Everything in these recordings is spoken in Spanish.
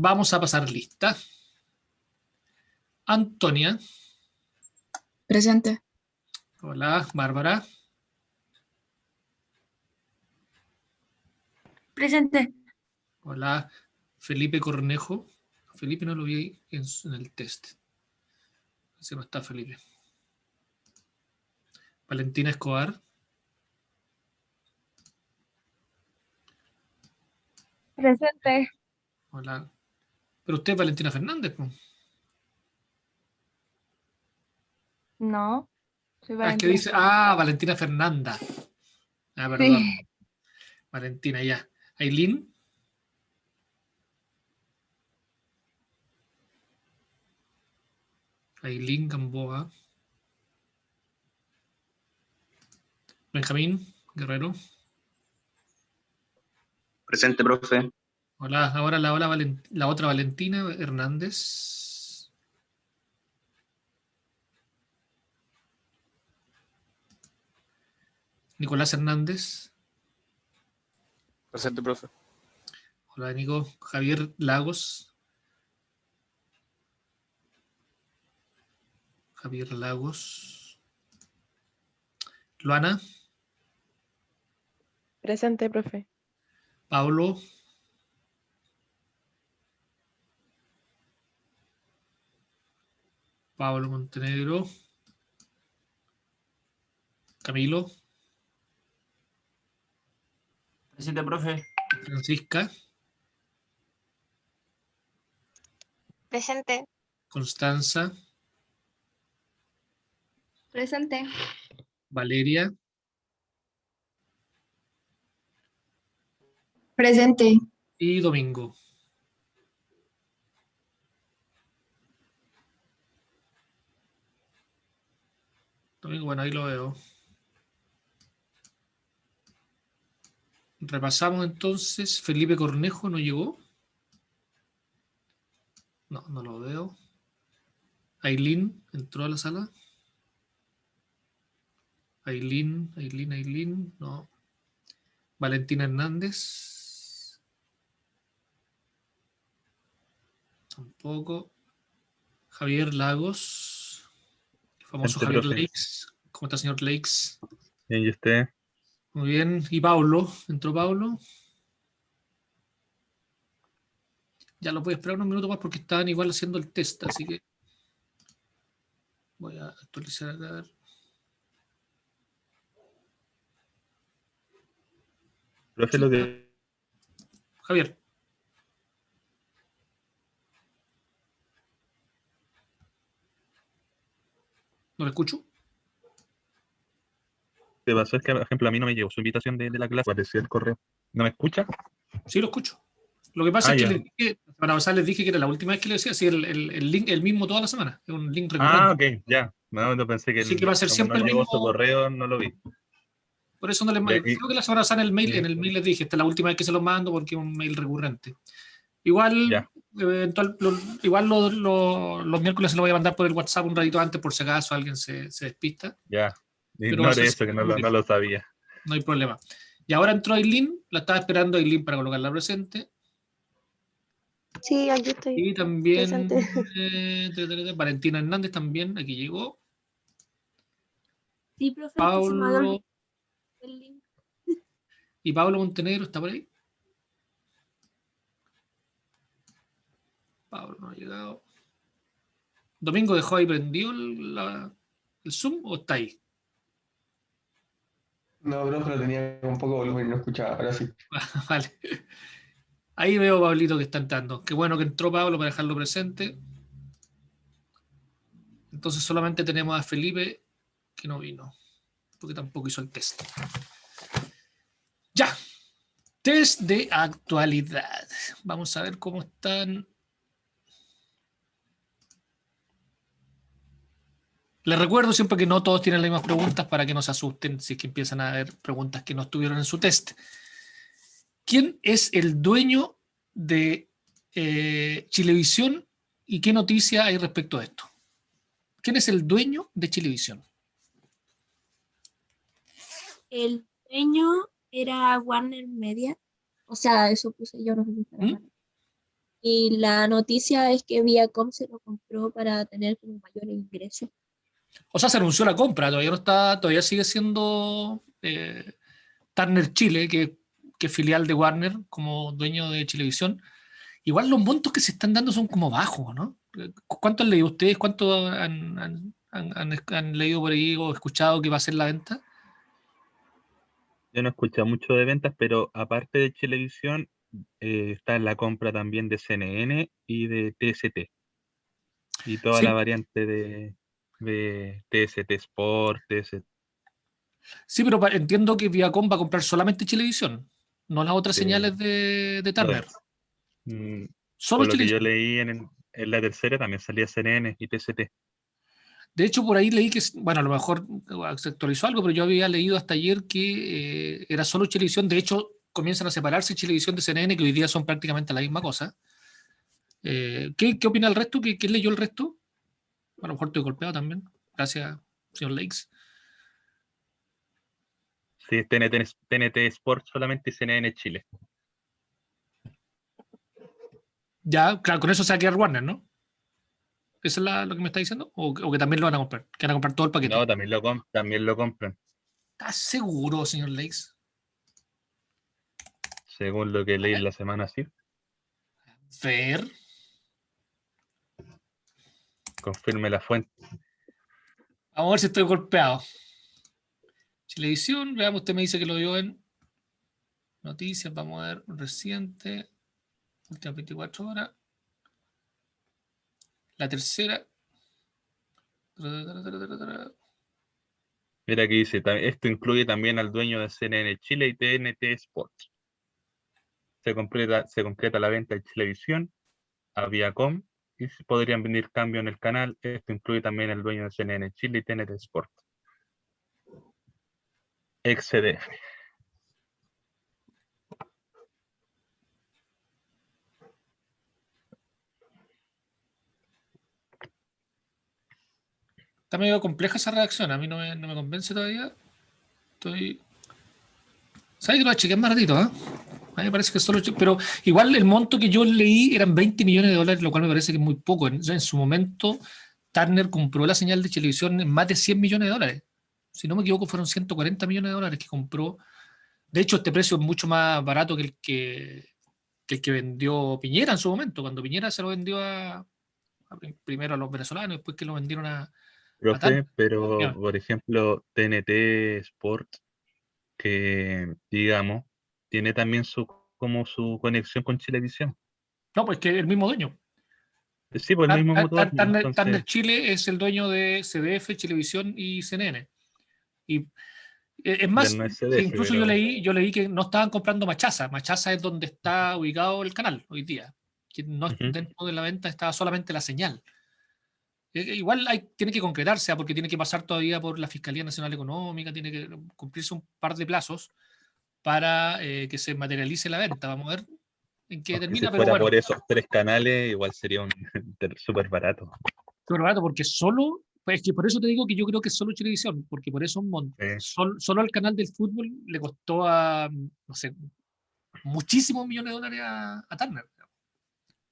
Vamos a pasar lista. Antonia. Presente. Hola, Bárbara. Presente. Hola, Felipe Cornejo. Felipe no lo vi en el test. Ese no está Felipe. Valentina Escobar. Presente. Hola. Pero usted es Valentina Fernández, ¿no? No, soy Ah, es que Valentina. dice. Valentina Fernanda. Perdón. Sí. Valentina, ya. Ailín. Ailín Gamboa. Benjamín Guerrero. Presente, profe. Hola, ahora la otra Valentina Hernández. Nicolás Hernández. Presente, profe. Hola, Nico. Javier Lagos. Javier Lagos. Luana. Presente, profe. Pablo. Pablo Montenegro. Camilo. Presente, profe. Francisca. Presente. Constanza. Presente. Valeria. Presente. Y Domingo. Domingo, bueno, ahí lo veo. Repasamos entonces. Felipe Cornejo no llegó. No, no lo veo. Ailín entró a la sala. Ailín, no. Valentina Hernández. Tampoco. Javier Lagos. El famoso Presente, Javier profe. Lakes. ¿Cómo está, señor Lakes? Bien, ¿y usted? Muy bien. Y Paulo. ¿Entró Paulo? Ya lo voy a esperar unos minutos más porque estaban igual haciendo el test, así que voy a actualizar acá. Profe, lo que Javier. ¿No lo escucho? pasó es que, por ejemplo, a mí no me llegó su invitación de la clase, apareció el correo. ¿No me escucha? Sí, lo escucho. Lo que pasa es que Ya. les dije, para pasar les dije que era la última vez que le decía, sí, el link, el mismo toda la semana. Es un link recurrente. Ok, ya. No pensé que Así que va a ser como no siempre el llegó su mismo. correo, no lo vi. Por eso no les Ya, creo que la semana pasada en el mail les dije, esta es la última vez que se los mando porque es un mail recurrente. Igual, ya. igual los miércoles se lo voy a mandar por el WhatsApp un ratito antes por si acaso alguien se despista. Ya. Pero va a ser Ignore eso, que no lo sabía. no hay problema. Y ahora entró Ailín, la estaba esperando Ailín para colocarla presente. Sí, aquí estoy Y también presente. Valentina Hernández también, aquí llegó. Sí, profe, es que se me había Paulo olvidado el link. y Pablo Montenegro está por ahí. Pablo no ha llegado. Domingo dejó ahí prendido el Zoom o está ahí. No, profe, lo tenía con poco volumen y no escuchaba, ahora sí. Vale. Ahí veo a Pablito que está entrando. Qué bueno que entró Pablo para dejarlo presente. Entonces solamente tenemos a Felipe que no vino, porque tampoco hizo el test. Ya. Test de actualidad. Vamos a ver cómo están. Les recuerdo siempre que no todos tienen las mismas preguntas para que no se asusten si es que empiezan a haber preguntas que no estuvieron en su test. ¿Quién es el dueño de Chilevisión y qué noticia hay respecto a esto? ¿Quién es el dueño de Chilevisión? El dueño era Warner Media. O sea, eso puse yo, no sé si estará ¿Mm? mal. Y la noticia es que Viacom se lo compró para tener como mayor ingreso. O sea, se anunció la compra, todavía no está, todavía sigue siendo Turner Chile, que es filial de Warner como dueño de Chilevisión. Igual los montos que se están dando son como bajos, ¿no? ¿Cuánto han leído ustedes? ¿Cuánto han leído por ahí o escuchado que va a ser la venta? Yo no escuché mucho de ventas, pero aparte de Chilevisión, está en la compra también de CNN y de TST. Y toda la Sí, variante de TST Sport, TST. sí, pero entiendo que Viacom va a comprar solamente Chilevisión, no las otras señales de Turner. mm, Solo por lo que yo Chilevisión. leí en la tercera también salía CNN y TST. De hecho, por ahí leí que, bueno, a lo mejor se actualizó algo, pero yo había leído hasta ayer que era solo Chilevisión. De hecho, comienzan a separarse Chilevisión de CNN, que hoy día son prácticamente la misma cosa. ¿Qué opina el resto? ¿Quién leyó el resto? A lo mejor estoy golpeado también. Gracias, señor Lakes. Sí, es TNT Sport solamente y CNN Chile. Ya, claro, con eso se va a quedar Warner, ¿no? ¿Eso es lo que me está diciendo? ¿O que también lo van a comprar? ¿Que van a comprar todo el paquete? No, también lo compran, ¿Estás seguro, señor Lakes? según lo que leí la semana, sí. Ver. Confirme la fuente. Vamos a ver si estoy golpeado. Chilevisión, veamos, usted me dice que lo vio en noticias, vamos a ver, reciente, últimas 24 horas. La tercera. Mira aquí dice, esto incluye también al dueño de CNN Chile y TNT Sports. Se concreta la venta de Chilevisión a Viacom y se podrían venir cambios en el canal. Esto incluye también al dueño de CNN Chile y TNT Sports. XCDF. Está medio compleja esa redacción, a mí no me convence todavía. ¿Sabes que lo chequeé más ratito, A mí me parece que solo. Pero igual el monto que yo leí eran 20 millones de dólares, lo cual me parece que es muy poco. En su momento, Turner compró la señal de televisión en más de 100 millones de dólares. Si no me equivoco, fueron 140 millones de dólares que compró. De hecho, este precio es mucho más barato que el que vendió Piñera en su momento, cuando Piñera se lo vendió primero a los venezolanos, después que lo vendieron a Turner. Profe, pero Ya. por ejemplo, TNT Sports, que digamos, tiene también como su conexión con Chilevisión. No, pues que el mismo dueño. Sí, pues el mismo motor, Turner entonces, Chile es el dueño de CDF, Chilevisión y CNN. Y es ya más, no es sí, CDF, incluso pero yo leí que no estaban comprando Machaza. Machaza es donde está ubicado el canal hoy día. Que no es ujú. dentro de la venta, está solamente la señal. Igual tiene que concretarse, porque tiene que pasar todavía por la Fiscalía Nacional Económica, tiene que cumplirse un par de plazos para que se materialice la venta. Vamos a ver en qué Aunque si termina, pero fuera bueno, por esos 3 canales, igual sería un súper barato. súper barato, porque solo, pues es que por eso te digo que yo creo que es solo Chilevisión, porque por eso solo al canal del fútbol le costó no sé, muchísimos millones de dólares a Turner.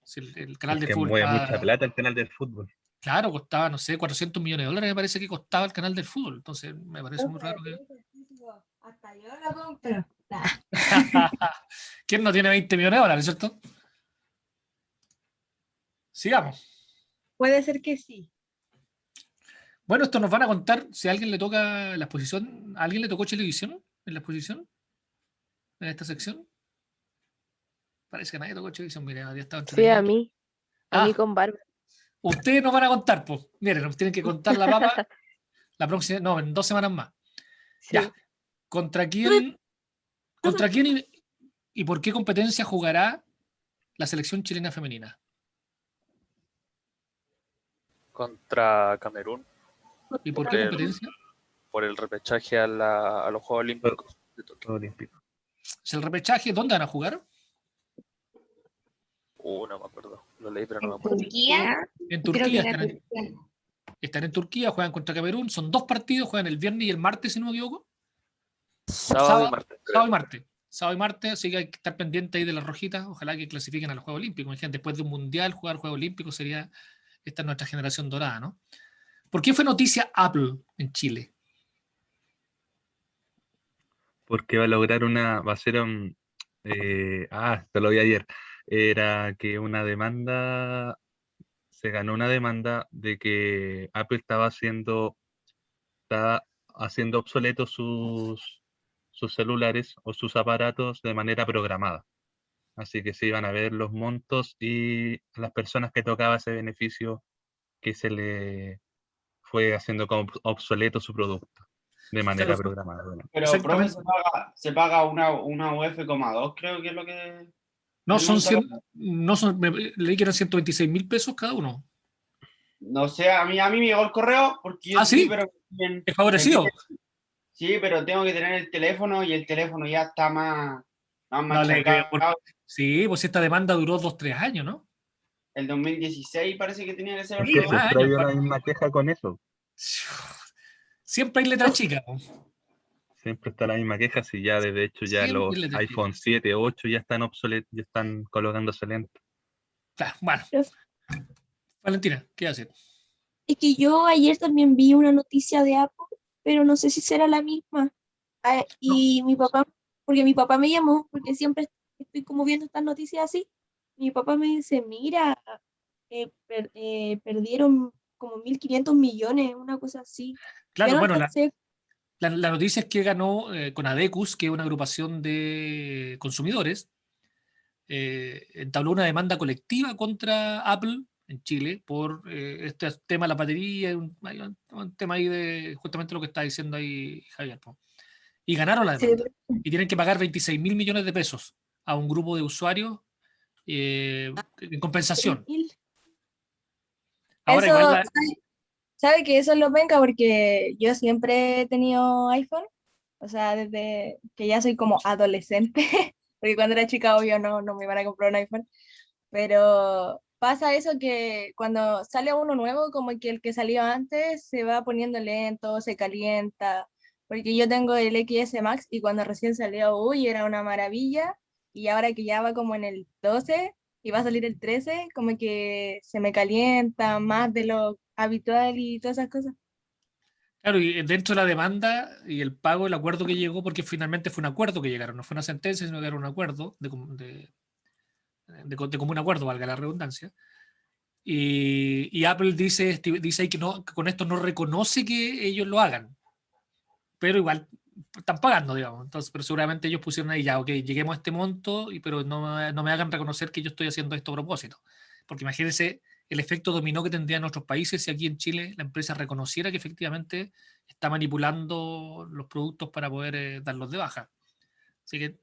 Si el canal Es del que fútbol mueve mucha está, plata el canal del fútbol. claro, costaba, no sé, 400 millones de dólares me parece que costaba el canal del fútbol. Entonces me parece muy raro que... Hasta yo lo compro. ¿Quién no tiene 20 millones de dólares, cierto? Sigamos. Puede ser que sí. Bueno, esto nos van a contar si a alguien le toca la exposición. ¿A alguien le tocó Chilevisión en la exposición? ¿En esta sección? Parece que nadie tocó Chilevisión. Mire, había estado Sí, a entretenido. mí. A mí Ah, con Bárbara. ustedes nos van a contar, pues. Miren, nos tienen que contar la papa la próxima, no, en 2 semanas más. Sí. Ya. ¿Contra quién y por qué competencia jugará la selección chilena femenina? Contra Camerún ¿Y por por qué el, competencia? por el repechaje a los Juegos Olímpicos de Tokio. Olímpico. ¿Es el repechaje? ¿Dónde van a jugar? No me acuerdo. Lo leí, pero no me acuerdo. ¿Turquía? En Creo que Turquía. era Turquía. Están en Turquía, juegan contra Camerún. Son 2 partidos, juegan el viernes y el martes, si no me equivoco. Sábado y Sábado, martes, sábado y creo. martes. sábado y martes, así que hay que estar pendiente ahí de las rojitas. Ojalá que clasifiquen a los Juegos Olímpicos. Imagínate, después de un mundial, jugar Juegos Olímpicos sería esta nuestra generación dorada, ¿no? ¿Por qué fue noticia Apple en Chile? Porque va a ser te lo vi ayer. Era que se ganó una demanda de que Apple estaba haciendo obsoletos sus celulares o sus aparatos de manera programada. Así que se iban a ver los montos y a las personas que tocaba ese beneficio que se le fue haciendo como obsoleto su producto de manera Claro, programada. Bueno, Pero, profe, exactamente. se paga una UF,2, creo que es lo que... No, el son monto. 100, no son, leí que eran 126.000 pesos cada uno. No sé, a mí me llegó el correo porque yo Ah, ¿sí? pero ¿Es favorecido? sí, pero tengo que tener el teléfono y el teléfono ya está más No le creo. machacado. Sí, pues esta demanda duró 2-3 años, ¿no? El 2016 parece que tenía que ser el es que juego. más siempre años. hay una misma queja con eso. Siempre hay letra chica. Po. Siempre está la misma queja, si ya de hecho ya Siempre hay los letra chica. iPhone 7, 8 ya están obsoletos, ya están colocándose lento. Claro, bueno. Profe. Valentina, ¿qué hace? Es que yo ayer también vi una noticia de Apple, pero no sé si será la misma. Ah, y mi papá, porque mi papá me llamó, porque siempre estoy como viendo estas noticias así. Mi papá me dice, mira, perdieron como 1.500 millones, una cosa así. Ya Claro, no bueno, alcancé. la noticia es que ganó con Adecus, que es una agrupación de consumidores, entabló una demanda colectiva contra Apple en Chile por este tema de la batería, hay un tema ahí de justamente lo que está diciendo ahí Javier. Po. Y ganaron la Sí, demanda. Y tienen que pagar 26.000 millones de pesos a un grupo de usuarios en compensación. 3.000. Ahora Eso, igual ¿sabe que eso es lo penca? Porque yo siempre he tenido iPhone, o sea, desde que ya soy como adolescente, porque cuando era chica, obvio, no me iban a comprar un iPhone, pero pasa eso que cuando sale uno nuevo, como que el que salió antes se va poniendo lento, se calienta, porque yo tengo el XS Max y cuando recién salió, uy, era una maravilla, y ahora que ya va como en el 12 y va a salir el 13, como que se me calienta más de lo habitual y todas esas cosas. claro, y dentro de la demanda y el pago, el acuerdo que llegó, porque finalmente fue un acuerdo que llegaron, no fue una sentencia, sino que era un acuerdo de común acuerdo, valga la redundancia. Y Apple dice ahí que, no, que con esto no reconoce que ellos lo hagan, pero igual están pagando, digamos. Entonces, pero seguramente ellos pusieron ahí ya, ok, lleguemos a este monto, pero no me hagan reconocer que yo estoy haciendo esto a propósito. Porque imagínense el efecto dominó que tendría en otros países si aquí en Chile la empresa reconociera que efectivamente está manipulando los productos para poder darlos de baja. Así que,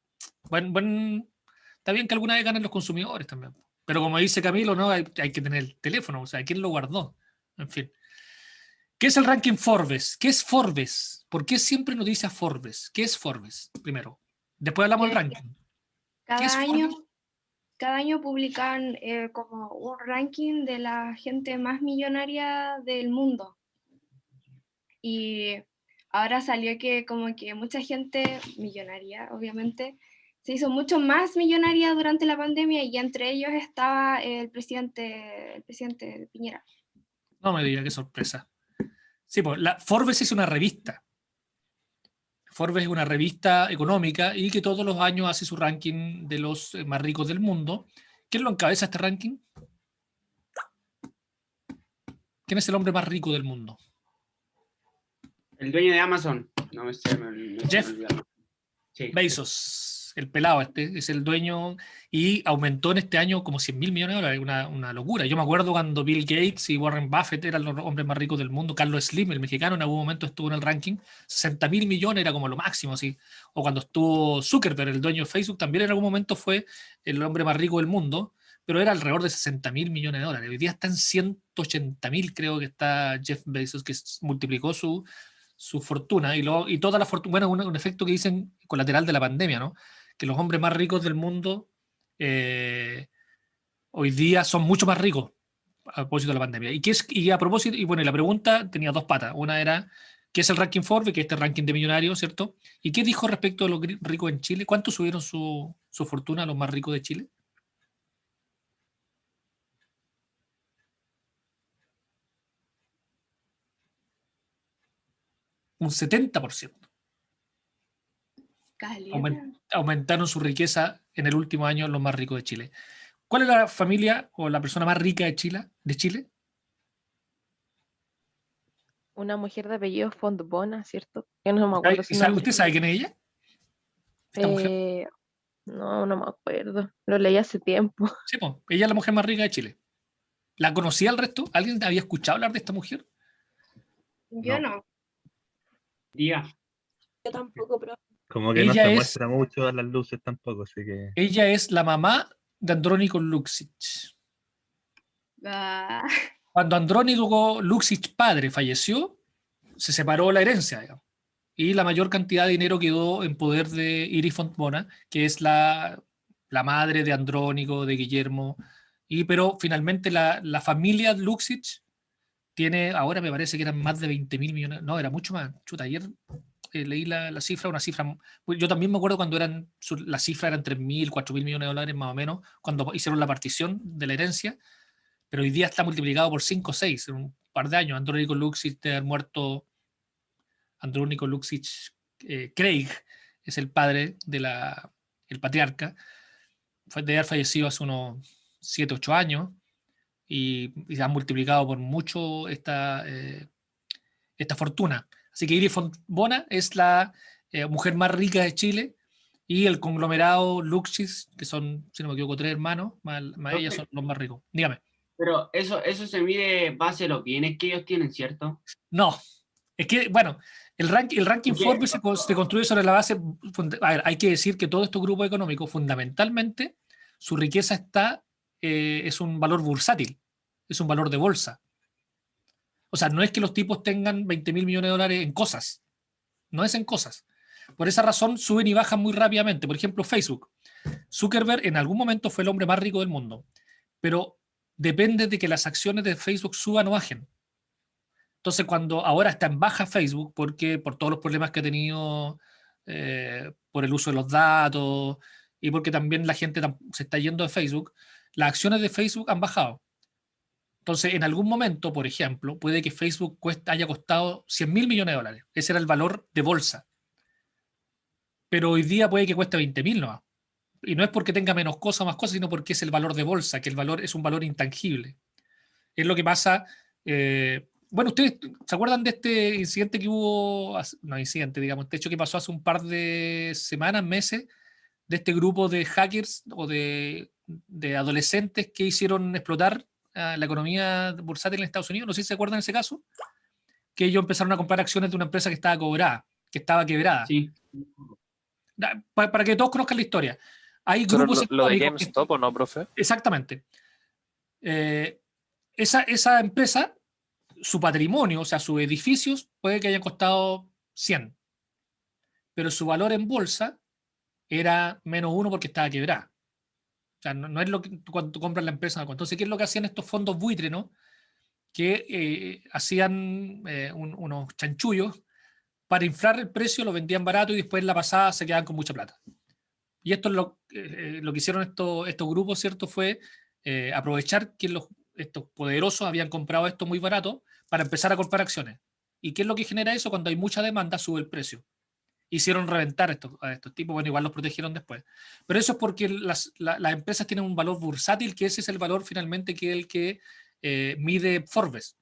está bien que alguna vez ganen los consumidores también. Pero como dice Camilo, ¿no? Hay que tener el teléfono, o sea, ¿quién lo guardó? En fin. ¿Qué es el ranking Forbes? ¿Qué es Forbes? ¿Por qué siempre nos dice Forbes? ¿Qué es Forbes? Primero. Después hablamos del ranking. ¿Qué es Forbes? Cada año publican como un ranking de la gente más millonaria del mundo. Y ahora salió que como que mucha gente millonaria, obviamente, se hizo mucho más millonaria durante la pandemia y entre ellos estaba el presidente Piñera. No me diga, qué sorpresa. Sí, pues Forbes es una revista. Forbes es una revista económica y que todos los años hace su ranking de los más ricos del mundo. ¿Quién lo encabeza este ranking? ¿Quién es el hombre más rico del mundo? El dueño de Amazon. No me sé, Jeff sí. Bezos, el pelado este, es el dueño y aumentó en este año como 100.000 millones de dólares, una locura. Yo me acuerdo cuando Bill Gates y Warren Buffett eran los hombres más ricos del mundo, Carlos Slim, el mexicano, en algún momento estuvo en el ranking, 60.000 millones era como lo máximo, así. O cuando estuvo Zuckerberg, el dueño de Facebook, también en algún momento fue el hombre más rico del mundo, pero era alrededor de 60.000 millones de dólares. Hoy día está en 180.000, creo que está Jeff Bezos, que multiplicó su fortuna y toda la fortuna, bueno, un efecto que dicen colateral de la pandemia, ¿no? Que los hombres más ricos del mundo hoy día son mucho más ricos a propósito de la pandemia. Y a propósito, y bueno, y la pregunta tenía dos patas. Una era, ¿Qué es el ranking Forbes? Que es este ranking de millonarios, ¿cierto? ¿Y qué dijo respecto a los ricos en Chile? ¿Cuánto subieron su fortuna a los más ricos de Chile? Un 70%. Caleta. Aumentaron su riqueza en el último año los más ricos de Chile. ¿Cuál es la familia o la persona más rica de Chile? Una mujer de apellido Fontbona, ¿cierto? Yo no me acuerdo su nombre. ¿Usted sabe quién es ella? Esta mujer. No, no me acuerdo. Lo leí hace tiempo. Sí, pues, ella es la mujer más rica de Chile. ¿La conocía el resto? ¿Alguien había escuchado hablar de esta mujer? Yo no. Día. Yo tampoco, profe. Como que no Ella se es- muestra mucho a las luces tampoco, así que... Ella es la mamá de Andrónico Luksic. Ah, Cuando Andrónico Luksic padre falleció, se separó la herencia, digamos, y la mayor cantidad de dinero quedó en poder de Iris Fontbona, que es la madre de Andrónico, de Guillermo, pero finalmente la familia Luksic tiene, ahora me parece que eran más de 20.000 millones, no, era mucho más. Chuta, ayer leí la cifra, una cifra, pues yo también me acuerdo cuando la cifra eran 3.000, 4.000 millones de dólares más o menos, cuando hicieron la partición de la herencia, pero hoy día está multiplicado por 5 o 6 en un par de años. Andrónico Luksic de haber muerto, Andrónico Luksic Craig es el padre el patriarca, de haber fallecido hace unos 7, 8 años, y se han multiplicado por mucho esta fortuna. Así que Iris Fontbona es la mujer más rica de Chile, y el conglomerado Luksic, que son, si no me equivoco, 3 hermanos, más ella, son los más ricos. Dígame. Pero eso se mide base a los bienes que ellos tienen, ¿cierto? No, es que, bueno, el ranking ¿Qué? Forbes se construye sobre la base. A ver, hay que decir que todos estos grupos económicos, fundamentalmente, su riqueza es un valor bursátil, es un valor de bolsa. O sea, no es que los tipos tengan 20.000 millones de dólares en cosas, no es en cosas. Por esa razón suben y bajan muy rápidamente. Por ejemplo, Facebook. Zuckerberg en algún momento fue el hombre más rico del mundo, pero depende de que las acciones de Facebook suban o bajen. Entonces, cuando ahora está en baja Facebook, porque por todos los problemas que ha tenido, por el uso de los datos, y porque también la gente se está yendo de Facebook, las acciones de Facebook han bajado. Entonces, en algún momento, por ejemplo, puede que Facebook haya costado 100.000 millones de dólares. Ese era el valor de bolsa. Pero hoy día puede que cueste 20.000 nomás. Y no es porque tenga menos cosas o más cosas, sino porque es el valor de bolsa, que el valor es un valor intangible. Es lo que pasa. Bueno, ¿ustedes se acuerdan de este incidente que hubo? No, incidente, digamos, este hecho que pasó hace un par de semanas, meses, de este grupo de hackers o de adolescentes que hicieron explotar la economía bursátil en Estados Unidos? No sé si se acuerdan de ese caso, que ellos empezaron a comprar acciones de una empresa que estaba quebrada. Sí. Para que todos conozcan la historia. Hay Pero grupos lo de económicos GameStop, ¿o no, profe? Exactamente. Esa empresa, su patrimonio, o sea, sus edificios, puede que hayan costado 100, pero su valor en bolsa era -1 porque estaba quebrada. O sea, no es lo que cuando tú compras la empresa. Entonces, ¿qué es lo que hacían estos fondos buitre, no? Que hacían unos chanchullos para inflar el precio, lo vendían barato y después en la pasada se quedaban con mucha plata. Y esto es lo que hicieron estos grupos, ¿cierto? Fue aprovechar que estos poderosos habían comprado esto muy barato para empezar a comprar acciones. ¿Y qué es lo que genera eso? Cuando hay mucha demanda, sube el precio. Hicieron reventar a estos tipos, bueno, igual los protegieron después. Pero eso es porque las empresas tienen un valor bursátil, que ese es el valor finalmente que es el que mide Forbes.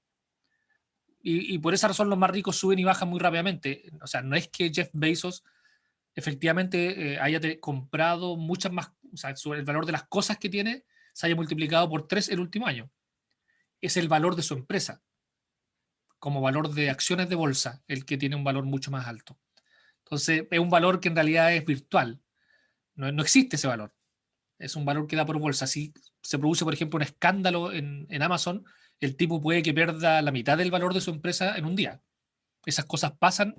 Y por esa razón los más ricos suben y bajan muy rápidamente. O sea, no es que Jeff Bezos efectivamente haya comprado muchas más, o sea, el valor de las cosas que tiene se haya multiplicado por 3 el último año. Es el valor de su empresa, como valor de acciones de bolsa, el que tiene un valor mucho más alto. Entonces, es un valor que en realidad es virtual. No existe ese valor. Es un valor que da por bolsa. Si se produce, por ejemplo, un escándalo en Amazon, el tipo puede que pierda la mitad del valor de su empresa en un día. Esas cosas pasan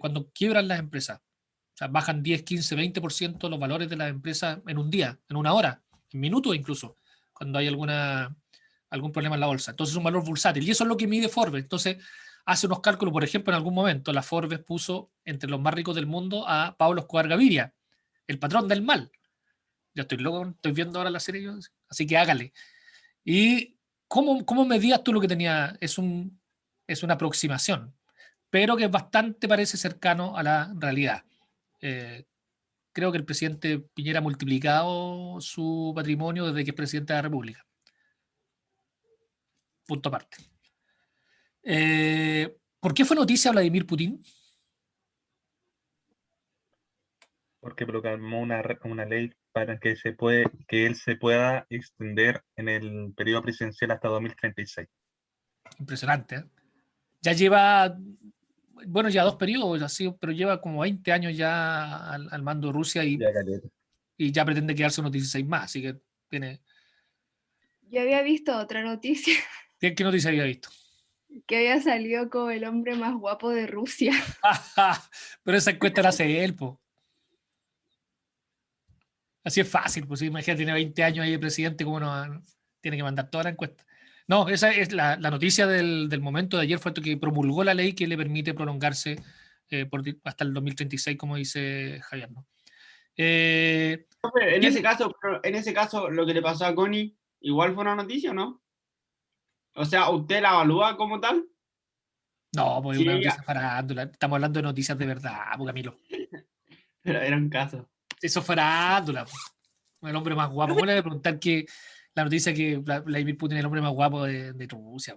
cuando quiebran las empresas. O sea, bajan 10, 15, 20% los valores de las empresas en un día, en una hora, en minutos incluso, cuando hay algún problema en la bolsa. Entonces es un valor bursátil. Y eso es lo que mide Forbes. Entonces, hace unos cálculos, por ejemplo, en algún momento la Forbes puso entre los más ricos del mundo a Pablo Escobar Gaviria, el patrón del mal. Ya estoy loco, estoy viendo ahora la serie, así que hágale. ¿Y cómo medías tú lo que tenía? Es una aproximación, pero que bastante parece cercano a la realidad. Creo que el presidente Piñera ha multiplicado su patrimonio desde que es presidente de la República. Punto aparte. ¿Por qué fue noticia Vladimir Putin? Porque proclamó una ley para que él se pueda extender en el periodo presidencial hasta 2036. Impresionante, ¿eh? Ya lleva, bueno, ya 2 periodos, así, pero lleva como 20 años ya al mando de Rusia y ya pretende quedarse unos 16 más, así que tiene... Yo había visto otra noticia ¿Qué noticia había visto? que había salido como el hombre más guapo de Rusia. Pero esa encuesta la hace él, po. Así es fácil, pues imagínate, tiene 20 años ahí de presidente, como no tiene que mandar toda la encuesta. No, esa es la noticia del momento de ayer, fue que promulgó la ley que le permite prolongarse hasta el 2036, como dice Javier, ¿no? Profe, en ¿quién- ese caso, lo que le pasó a Connie, igual fue una noticia, ¿o no? O sea, ¿usted la evalúa como tal? No, pues Sí, una noticia farándula. Estamos hablando de noticias de verdad, pues, Camilo. pero era un caso. Eso es farándula, pues. El hombre más guapo. ¿Cómo le voy a preguntar que la noticia que Vladimir Putin es el hombre más guapo de Rusia?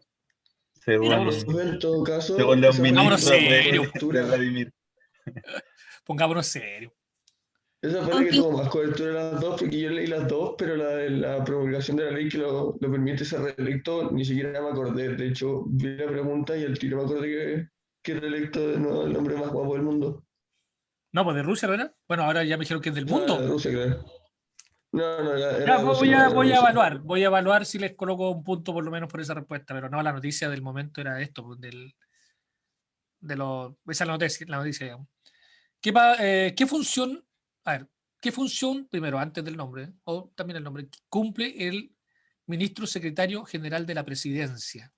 Según En todo caso, los esa fue la Vámonos ministros que tuvo más serio. de cobertura. Vladimir. Pongámonos serios. Esa fue la que tuvo más cobertura de las dos, porque yo leí las dos, pero la de la promulgación de la ley que lo permite ser reelecto, ni siquiera me acordé. De hecho, vi la pregunta y al tiro me acordé que reelecto de nuevo el hombre más guapo del mundo. No, pues de Rusia, ¿verdad? Bueno, ahora ya me dijeron que es del O sea, de mundo. Rusia, creo. No, era Ya, de Rusia, era de voy a Rusia. voy a evaluar si les coloco un punto por lo menos por esa respuesta, pero no, la noticia del momento era esto, pues, esa es la noticia, digamos. ¿Qué función, a ver, qué función, primero, antes del nombre, o también el nombre, cumple el ministro secretario general de la presidencia?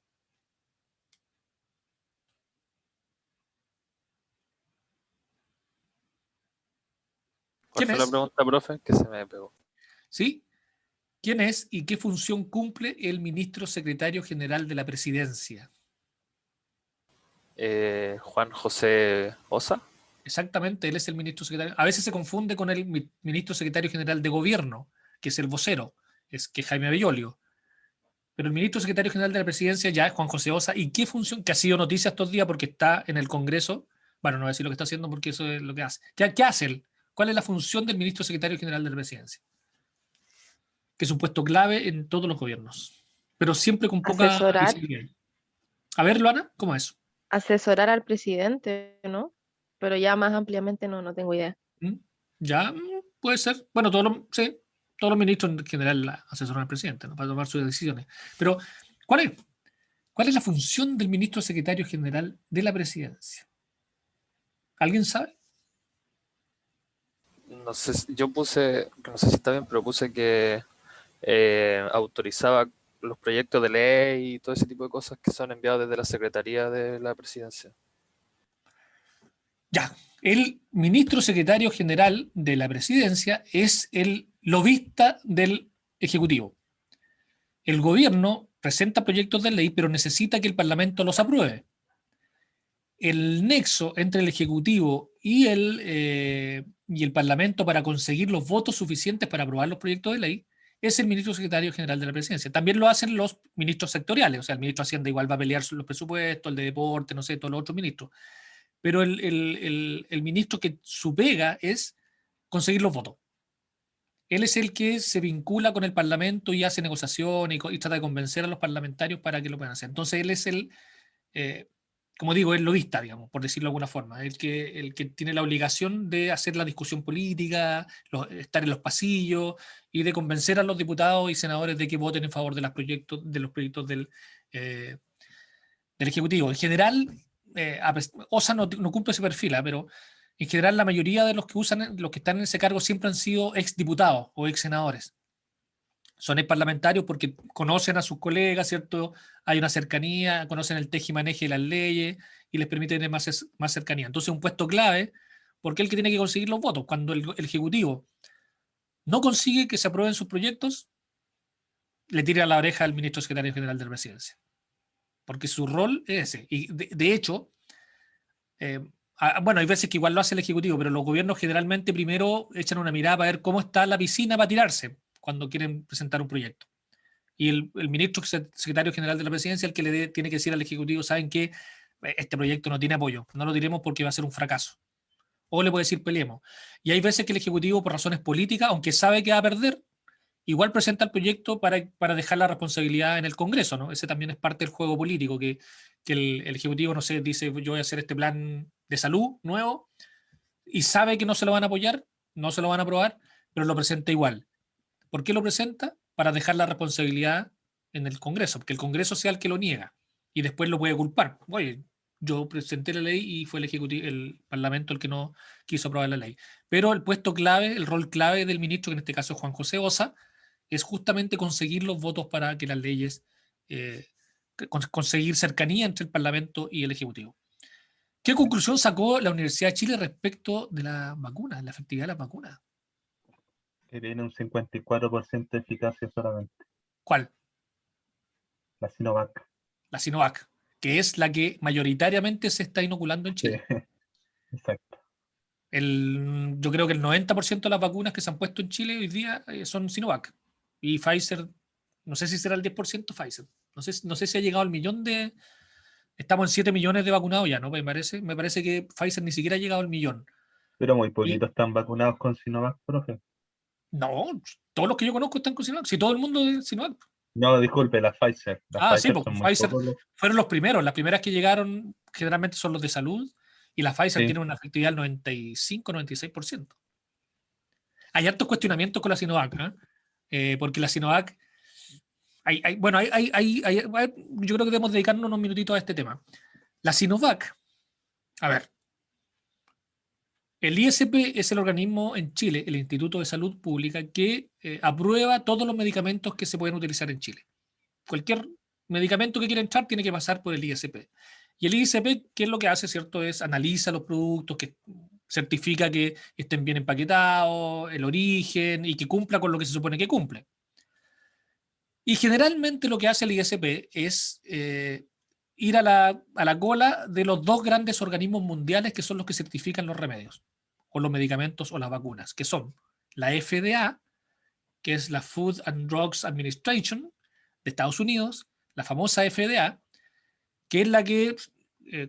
¿Cuál ¿Quién fue la es? pregunta, profe? Que se me pegó. ¿Sí? ¿Quién es y qué función cumple el ministro secretario general de la presidencia? Juan José Osa. Exactamente, él es el ministro secretario. A veces se confunde con el ministro secretario general de gobierno, que es el vocero, que es Jaime Bellolio. Pero el ministro secretario general de la presidencia ya es Juan José Osa. ¿Y qué función? Que ha sido noticia estos días porque está en el Congreso. Bueno, no voy a decir lo que está haciendo porque eso es lo que hace. ¿Qué hace él? ¿Cuál es la función del ministro secretario general de la presidencia? Que es un puesto clave en todos los gobiernos, pero siempre con poca Asesorar. visibilidad. A ver, Luana, ¿cómo es eso? Asesorar al presidente, ¿no? Pero ya más ampliamente no tengo idea. Ya, puede ser. Bueno, sí, todos los ministros en general asesoran al presidente, ¿no? Para tomar sus decisiones. Pero, ¿cuál es la función del ministro secretario general de la presidencia? ¿Alguien sabe? No sé, yo puse, no sé si está bien, pero puse que autorizaba los proyectos de ley y todo ese tipo de cosas que son enviados desde la Secretaría de la Presidencia. Ya, el ministro secretario general de la presidencia es el lobista del Ejecutivo. El gobierno presenta proyectos de ley, pero necesita que el Parlamento los apruebe. El nexo entre el Ejecutivo y el Parlamento para conseguir los votos suficientes para aprobar los proyectos de ley es el ministro secretario general de la presidencia. También lo hacen los ministros sectoriales, o sea, el ministro de Hacienda igual va a pelear los presupuestos, el de Deporte, no sé, todos los otros ministros. Pero el ministro que su pega es conseguir los votos. Él es el que se vincula con el Parlamento y hace negociaciones y trata de convencer a los parlamentarios para que lo puedan hacer. Entonces él es como digo, el lobista, digamos, por decirlo de alguna forma, el que tiene la obligación de hacer la discusión política, estar en los pasillos y de convencer a los diputados y senadores de que voten en favor de los proyectos del Ejecutivo. En general, OSA no cumple ese perfil, pero en general la mayoría de los que están en ese cargo siempre han sido exdiputados o ex senadores. Son parlamentarios porque conocen a sus colegas, ¿cierto? Hay una cercanía, conocen el tejimaneje de las leyes y les permite tener más cercanía. Entonces, un puesto clave, porque es el que tiene que conseguir los votos. Cuando el Ejecutivo no consigue que se aprueben sus proyectos, le tira la oreja al ministro secretario general de la presidencia. Porque su rol es ese. Y de hecho, bueno, hay veces que igual lo hace el Ejecutivo, pero los gobiernos generalmente primero echan una mirada para ver cómo está la piscina para tirarse cuando quieren presentar un proyecto. Y el ministro secretario general de la presidencia, el que tiene que decir al Ejecutivo, saben que este proyecto no tiene apoyo, no lo tiremos porque va a ser un fracaso. O le puede decir peleemos. Y hay veces que el Ejecutivo, por razones políticas, aunque sabe que va a perder, igual presenta el proyecto para dejar la responsabilidad en el Congreso, ¿no? Ese también es parte del juego político, que el Ejecutivo, no sé, dice yo voy a hacer este plan de salud nuevo y sabe que no se lo van a apoyar, no se lo van a aprobar, pero lo presenta igual. ¿Por qué lo presenta? Para dejar la responsabilidad en el Congreso, porque el Congreso sea el que lo niega y después lo puede culpar. Oye, yo presenté la ley y fue el Parlamento el que no quiso aprobar la ley. Pero el puesto clave, el rol clave del ministro, que en este caso es Juan José Osa, es justamente conseguir los votos para que las leyes, conseguir cercanía entre el Parlamento y el Ejecutivo. ¿Qué conclusión sacó la Universidad de Chile respecto de la vacuna, la efectividad de las vacunas? Que tiene un 54% de eficacia solamente. ¿Cuál? La Sinovac. La Sinovac, que es la que mayoritariamente se está inoculando en Chile. Sí, exacto. Yo creo que el 90% de las vacunas que se han puesto en Chile hoy día son Sinovac. Y Pfizer, no sé si será el 10% Pfizer. No sé si ha llegado al millón de... Estamos en 7 millones de vacunados ya, ¿no? Me parece que Pfizer ni siquiera ha llegado al millón. Pero muy poquitos están vacunados con Sinovac, profe. No, todos los que yo conozco están con Sinovac. Si todo el mundo es Sinovac. No, disculpe, la Pfizer. Sí, porque Pfizer fueron los primeros. Las primeras que llegaron generalmente son los de salud y la Pfizer tiene una efectividad del 95-96%. Hay hartos cuestionamientos con la Sinovac, porque la Sinovac, yo creo que debemos dedicarnos unos minutitos a este tema. La Sinovac, a ver, el ISP es el organismo en Chile, el Instituto de Salud Pública, que aprueba todos los medicamentos que se pueden utilizar en Chile. Cualquier medicamento que quiera entrar tiene que pasar por el ISP. Y el ISP, ¿qué es lo que hace, cierto? Es analiza los productos, que certifica que estén bien empaquetados, el origen y que cumpla con lo que se supone que cumple. Y generalmente lo que hace el ISP es ir a la cola de los dos grandes organismos mundiales que son los que certifican los remedios, o los medicamentos o las vacunas, que son la FDA, que es la Food and Drugs Administration de Estados Unidos, la famosa FDA, que es la que,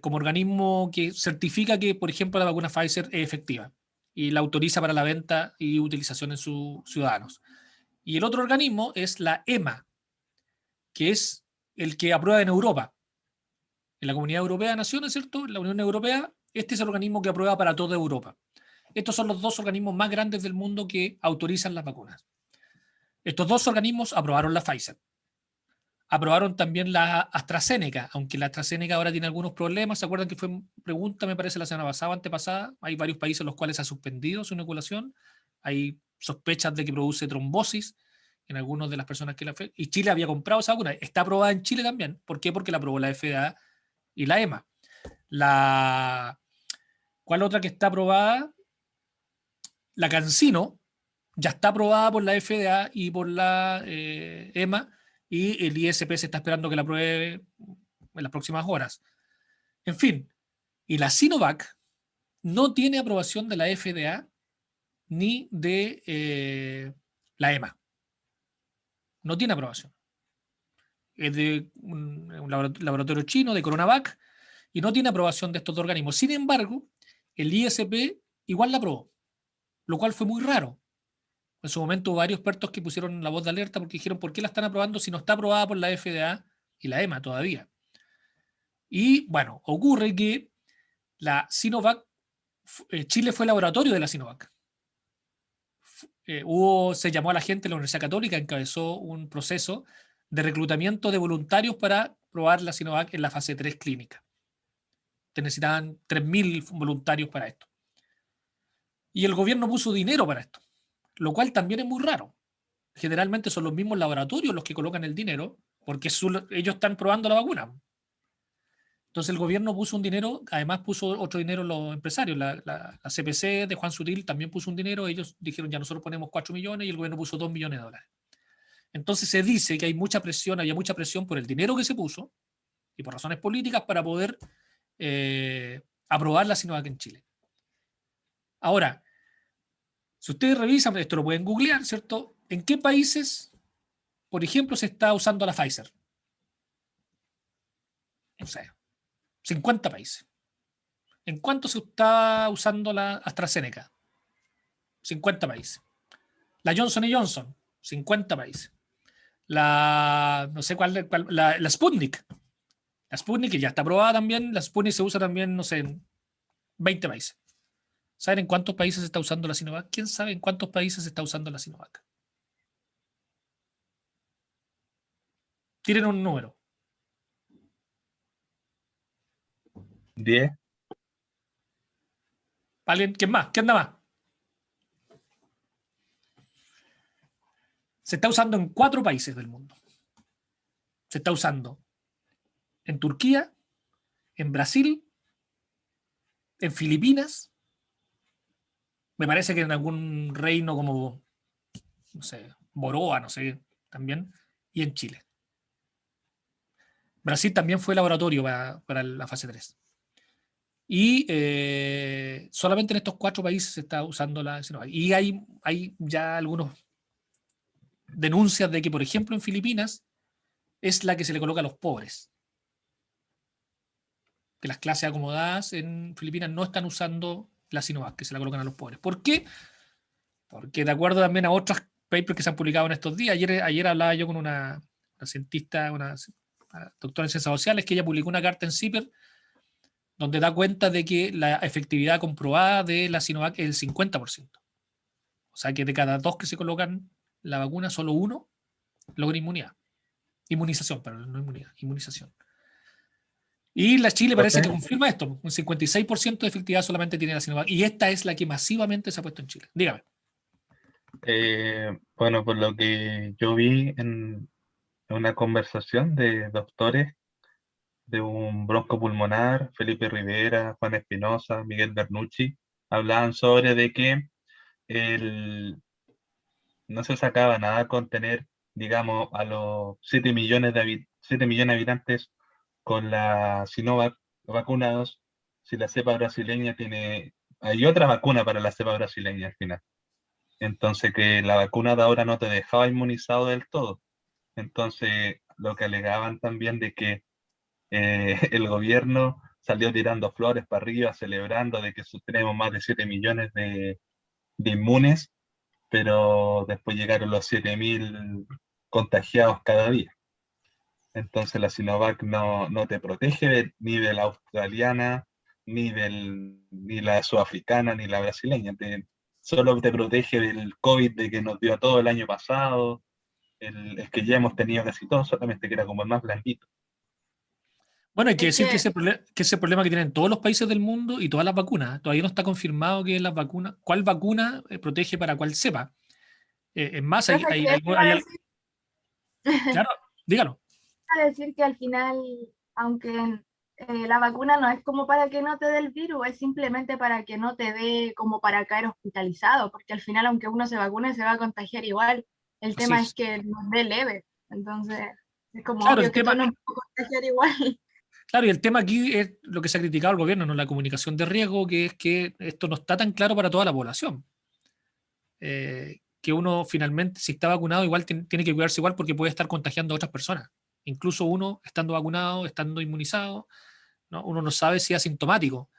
como organismo que certifica que, por ejemplo, la vacuna Pfizer es efectiva y la autoriza para la venta y utilización en sus ciudadanos. Y el otro organismo es la EMA, que es el que aprueba en Europa. En la Comunidad Europea de Naciones, ¿cierto? En la Unión Europea, este es el organismo que aprueba para toda Europa. Estos son los dos organismos más grandes del mundo que autorizan las vacunas. Estos dos organismos aprobaron la Pfizer. Aprobaron también la AstraZeneca, aunque la AstraZeneca ahora tiene algunos problemas. ¿Se acuerdan que fue pregunta, me parece, la semana pasada o antepasada? Hay varios países en los cuales ha suspendido su inoculación. Hay sospechas de que produce trombosis en algunas de las personas que la fe. Y Chile había comprado esa vacuna. Está aprobada en Chile también. ¿Por qué? Porque la aprobó la FDA y la EMA. ¿Cuál otra que está aprobada? La CanSino ya está aprobada por la FDA y por la EMA, y el ISP se está esperando que la apruebe en las próximas horas. En fin, y la Sinovac no tiene aprobación de la FDA ni de la EMA. No tiene aprobación. Es de un laboratorio chino, de CoronaVac, y no tiene aprobación de estos dos organismos. Sin embargo, el ISP igual la aprobó, lo cual fue muy raro. En su momento hubo varios expertos que pusieron la voz de alerta porque dijeron, ¿por qué la están aprobando si no está aprobada por la FDA y la EMA todavía? Y bueno, ocurre que la Sinovac, Chile fue laboratorio de la Sinovac. Se llamó a la gente, la Universidad Católica encabezó un proceso de reclutamiento de voluntarios para probar la Sinovac en la fase 3 clínica. Necesitaban 3.000 voluntarios para esto. Y el gobierno puso dinero para esto, lo cual también es muy raro. generalmente son los mismos laboratorios los que colocan el dinero, porque ellos están probando la vacuna. Entonces el gobierno puso un dinero, además puso otro dinero los empresarios. La CPC de Juan Sutil también puso un dinero. Ellos dijeron, ya nosotros ponemos 4 millones y el gobierno puso 2 millones de dólares. Entonces se dice que hay mucha presión, había mucha presión por el dinero que se puso y por razones políticas para poder aprobar la Sinovac en Chile. Ahora, si ustedes revisan, esto lo pueden googlear, ¿cierto? ¿En qué países, por ejemplo, se está usando la Pfizer? No sé, 50 países. ¿En cuánto se está usando la AstraZeneca? 50 países. La Johnson & Johnson, 50 países. No sé cuál, la Sputnik. La Sputnik, que ya está aprobada también, la Sputnik se usa también, no sé, en 20 países. ¿Saben en cuántos países se está usando la Sinovac? ¿Quién sabe en cuántos países se está usando la Sinovac? Tiren un número. 10. ¿Alguien? ¿Quién más? ¿Quién anda más? Se está usando en 4 países del mundo. Se está usando en Turquía, en Brasil, en Filipinas, me parece que en algún reino como, no sé, Boroa, no sé, también, y en Chile. Brasil también fue laboratorio para la fase 3. Y solamente en estos 4 países se está usando la Sinovac. Y hay ya algunas denuncias de que, por ejemplo, en Filipinas es la que se le coloca a los pobres. Que las clases acomodadas en Filipinas no están usando la Sinovac, que se la colocan a los pobres. ¿Por qué? Porque de acuerdo también a otros papers que se han publicado en estos días, ayer hablaba yo con una cientista, una doctora en ciencias sociales, que ella publicó una carta en CIPER donde da cuenta de que la efectividad comprobada de la Sinovac es el 50%. O sea que de cada 2 que se colocan la vacuna, solo 1 logra inmunidad. Inmunización, pero no inmunidad, inmunización. Y la Chile parece que confirma esto. Un 56% de efectividad solamente tiene la Sinovac. Y esta es la que masivamente se ha puesto en Chile. Dígame. Bueno, por lo que yo vi en una conversación de doctores de un broncopulmonar, Felipe Rivera, Juan Espinosa, Miguel Bernucci, hablaban sobre de que no se sacaba nada con tener, digamos, a los 7 millones de habitantes con la Sinovac vacunados, si la cepa brasileña hay otra vacuna para la cepa brasileña al final. Entonces que la vacuna de ahora no te dejaba inmunizado del todo. Entonces lo que alegaban también de que el gobierno salió tirando flores para arriba, celebrando de que tenemos más de 7 millones de inmunes, pero después llegaron los 7.000 contagiados cada día. Entonces la Sinovac no te protege ni de la australiana, ni la sudafricana, ni la brasileña. Solo te protege del COVID de que nos dio a todo el año pasado, el que ya hemos tenido casi todo, solamente que era como el más blandito. Bueno, hay que decir que ese problema que tienen todos los países del mundo y todas las vacunas. Todavía no está confirmado que las vacunas, cuál vacuna protege para cuál cepa. Es más, Claro, dígalo. A decir que al final, aunque la vacuna no es como para que no te dé el virus, es simplemente para que no te dé como para caer hospitalizado, porque al final, aunque uno se vacune, se va a contagiar igual. El tema es que nos dé leve. Entonces, es como obvio que tú no vas a contagiar igual. Claro, y el tema aquí es lo que se ha criticado al gobierno, ¿no? La comunicación de riesgo, que es que esto no está tan claro para toda la población. Que uno finalmente, si está vacunado, igual tiene que cuidarse igual porque puede estar contagiando a otras personas. Incluso uno, estando vacunado, estando inmunizado, ¿no? Uno no sabe si es asintomático.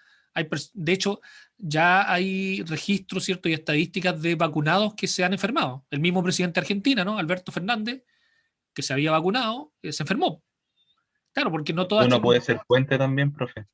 De hecho, ya hay registros, ¿cierto? Y estadísticas de vacunados que se han enfermado. El mismo presidente de Argentina, ¿no? Alberto Fernández, que se había vacunado, se enfermó. Claro, porque no todas... Uno puede ser puente también, profe.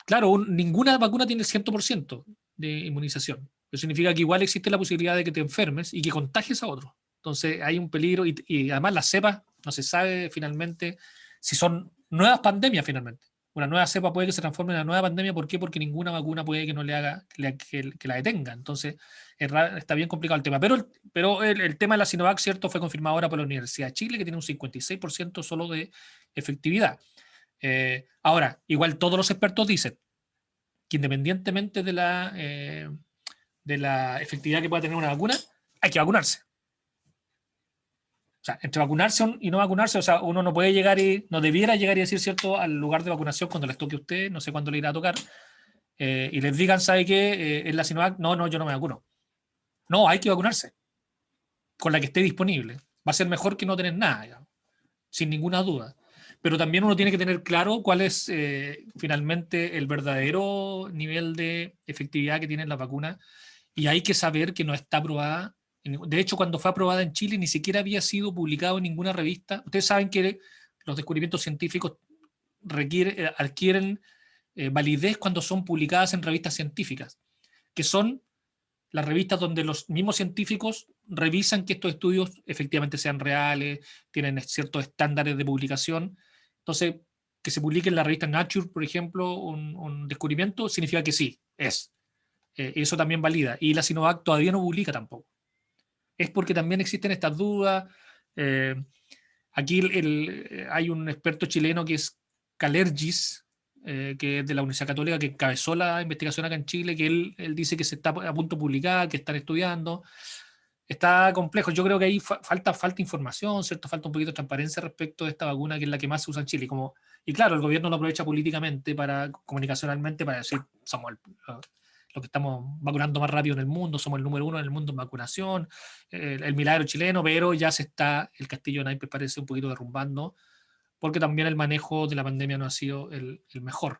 Claro, ninguna vacuna tiene el 100% de inmunización. Eso significa que igual existe la posibilidad de que te enfermes y que contagies a otros. Entonces hay un peligro y además las cepas no se sabe finalmente si son nuevas pandemias finalmente. una nueva cepa puede que se transforme en una nueva pandemia. ¿Por qué? Porque ninguna vacuna puede que no le haga, que la detenga. Entonces, está bien complicado el tema. Pero el tema de la Sinovac, ¿cierto? Fue confirmado ahora por la Universidad de Chile, que tiene un 56% solo de efectividad. Ahora, igual todos los expertos dicen que independientemente de la efectividad que pueda tener una vacuna, hay que vacunarse. O sea, entre vacunarse y no vacunarse, o sea, uno no puede llegar no debiera llegar y decir, ¿cierto?, al lugar de vacunación cuando les toque a usted, no sé cuándo le irá a tocar, y les digan, ¿sabe qué? ¿Es la Sinovac? No, yo no me vacuno. No, hay que vacunarse con la que esté disponible. Va a ser mejor que no tener nada, digamos, sin ninguna duda. Pero también uno tiene que tener claro cuál es finalmente el verdadero nivel de efectividad que tienen las vacunas, y hay que saber que no está aprobada. De hecho, cuando fue aprobada en Chile, ni siquiera había sido publicado en ninguna revista. Ustedes saben que los descubrimientos científicos adquieren validez cuando son publicadas en revistas científicas, que son las revistas donde los mismos científicos revisan que estos estudios efectivamente sean reales, tienen ciertos estándares de publicación. Entonces, que se publique en la revista Nature, por ejemplo, un descubrimiento, significa que sí, es. Eso también valida. Y la Sinovac todavía no publica tampoco. Es porque también existen estas dudas. Aquí hay un experto chileno que es Calergis, que es de la Universidad Católica, que encabezó la investigación acá en Chile, que él dice que se está a punto de publicar, que están estudiando. Está complejo. Yo creo que ahí falta información, ¿cierto? Falta un poquito de transparencia respecto de esta vacuna, que es la que más se usa en Chile. Y claro, el gobierno lo aprovecha políticamente, comunicacionalmente, para decir, somos lo que estamos vacunando más rápido en el mundo, somos el número 1 en el mundo en vacunación, el milagro chileno, pero ya el castillo de naipes parece un poquito derrumbando, porque también el manejo de la pandemia no ha sido el mejor.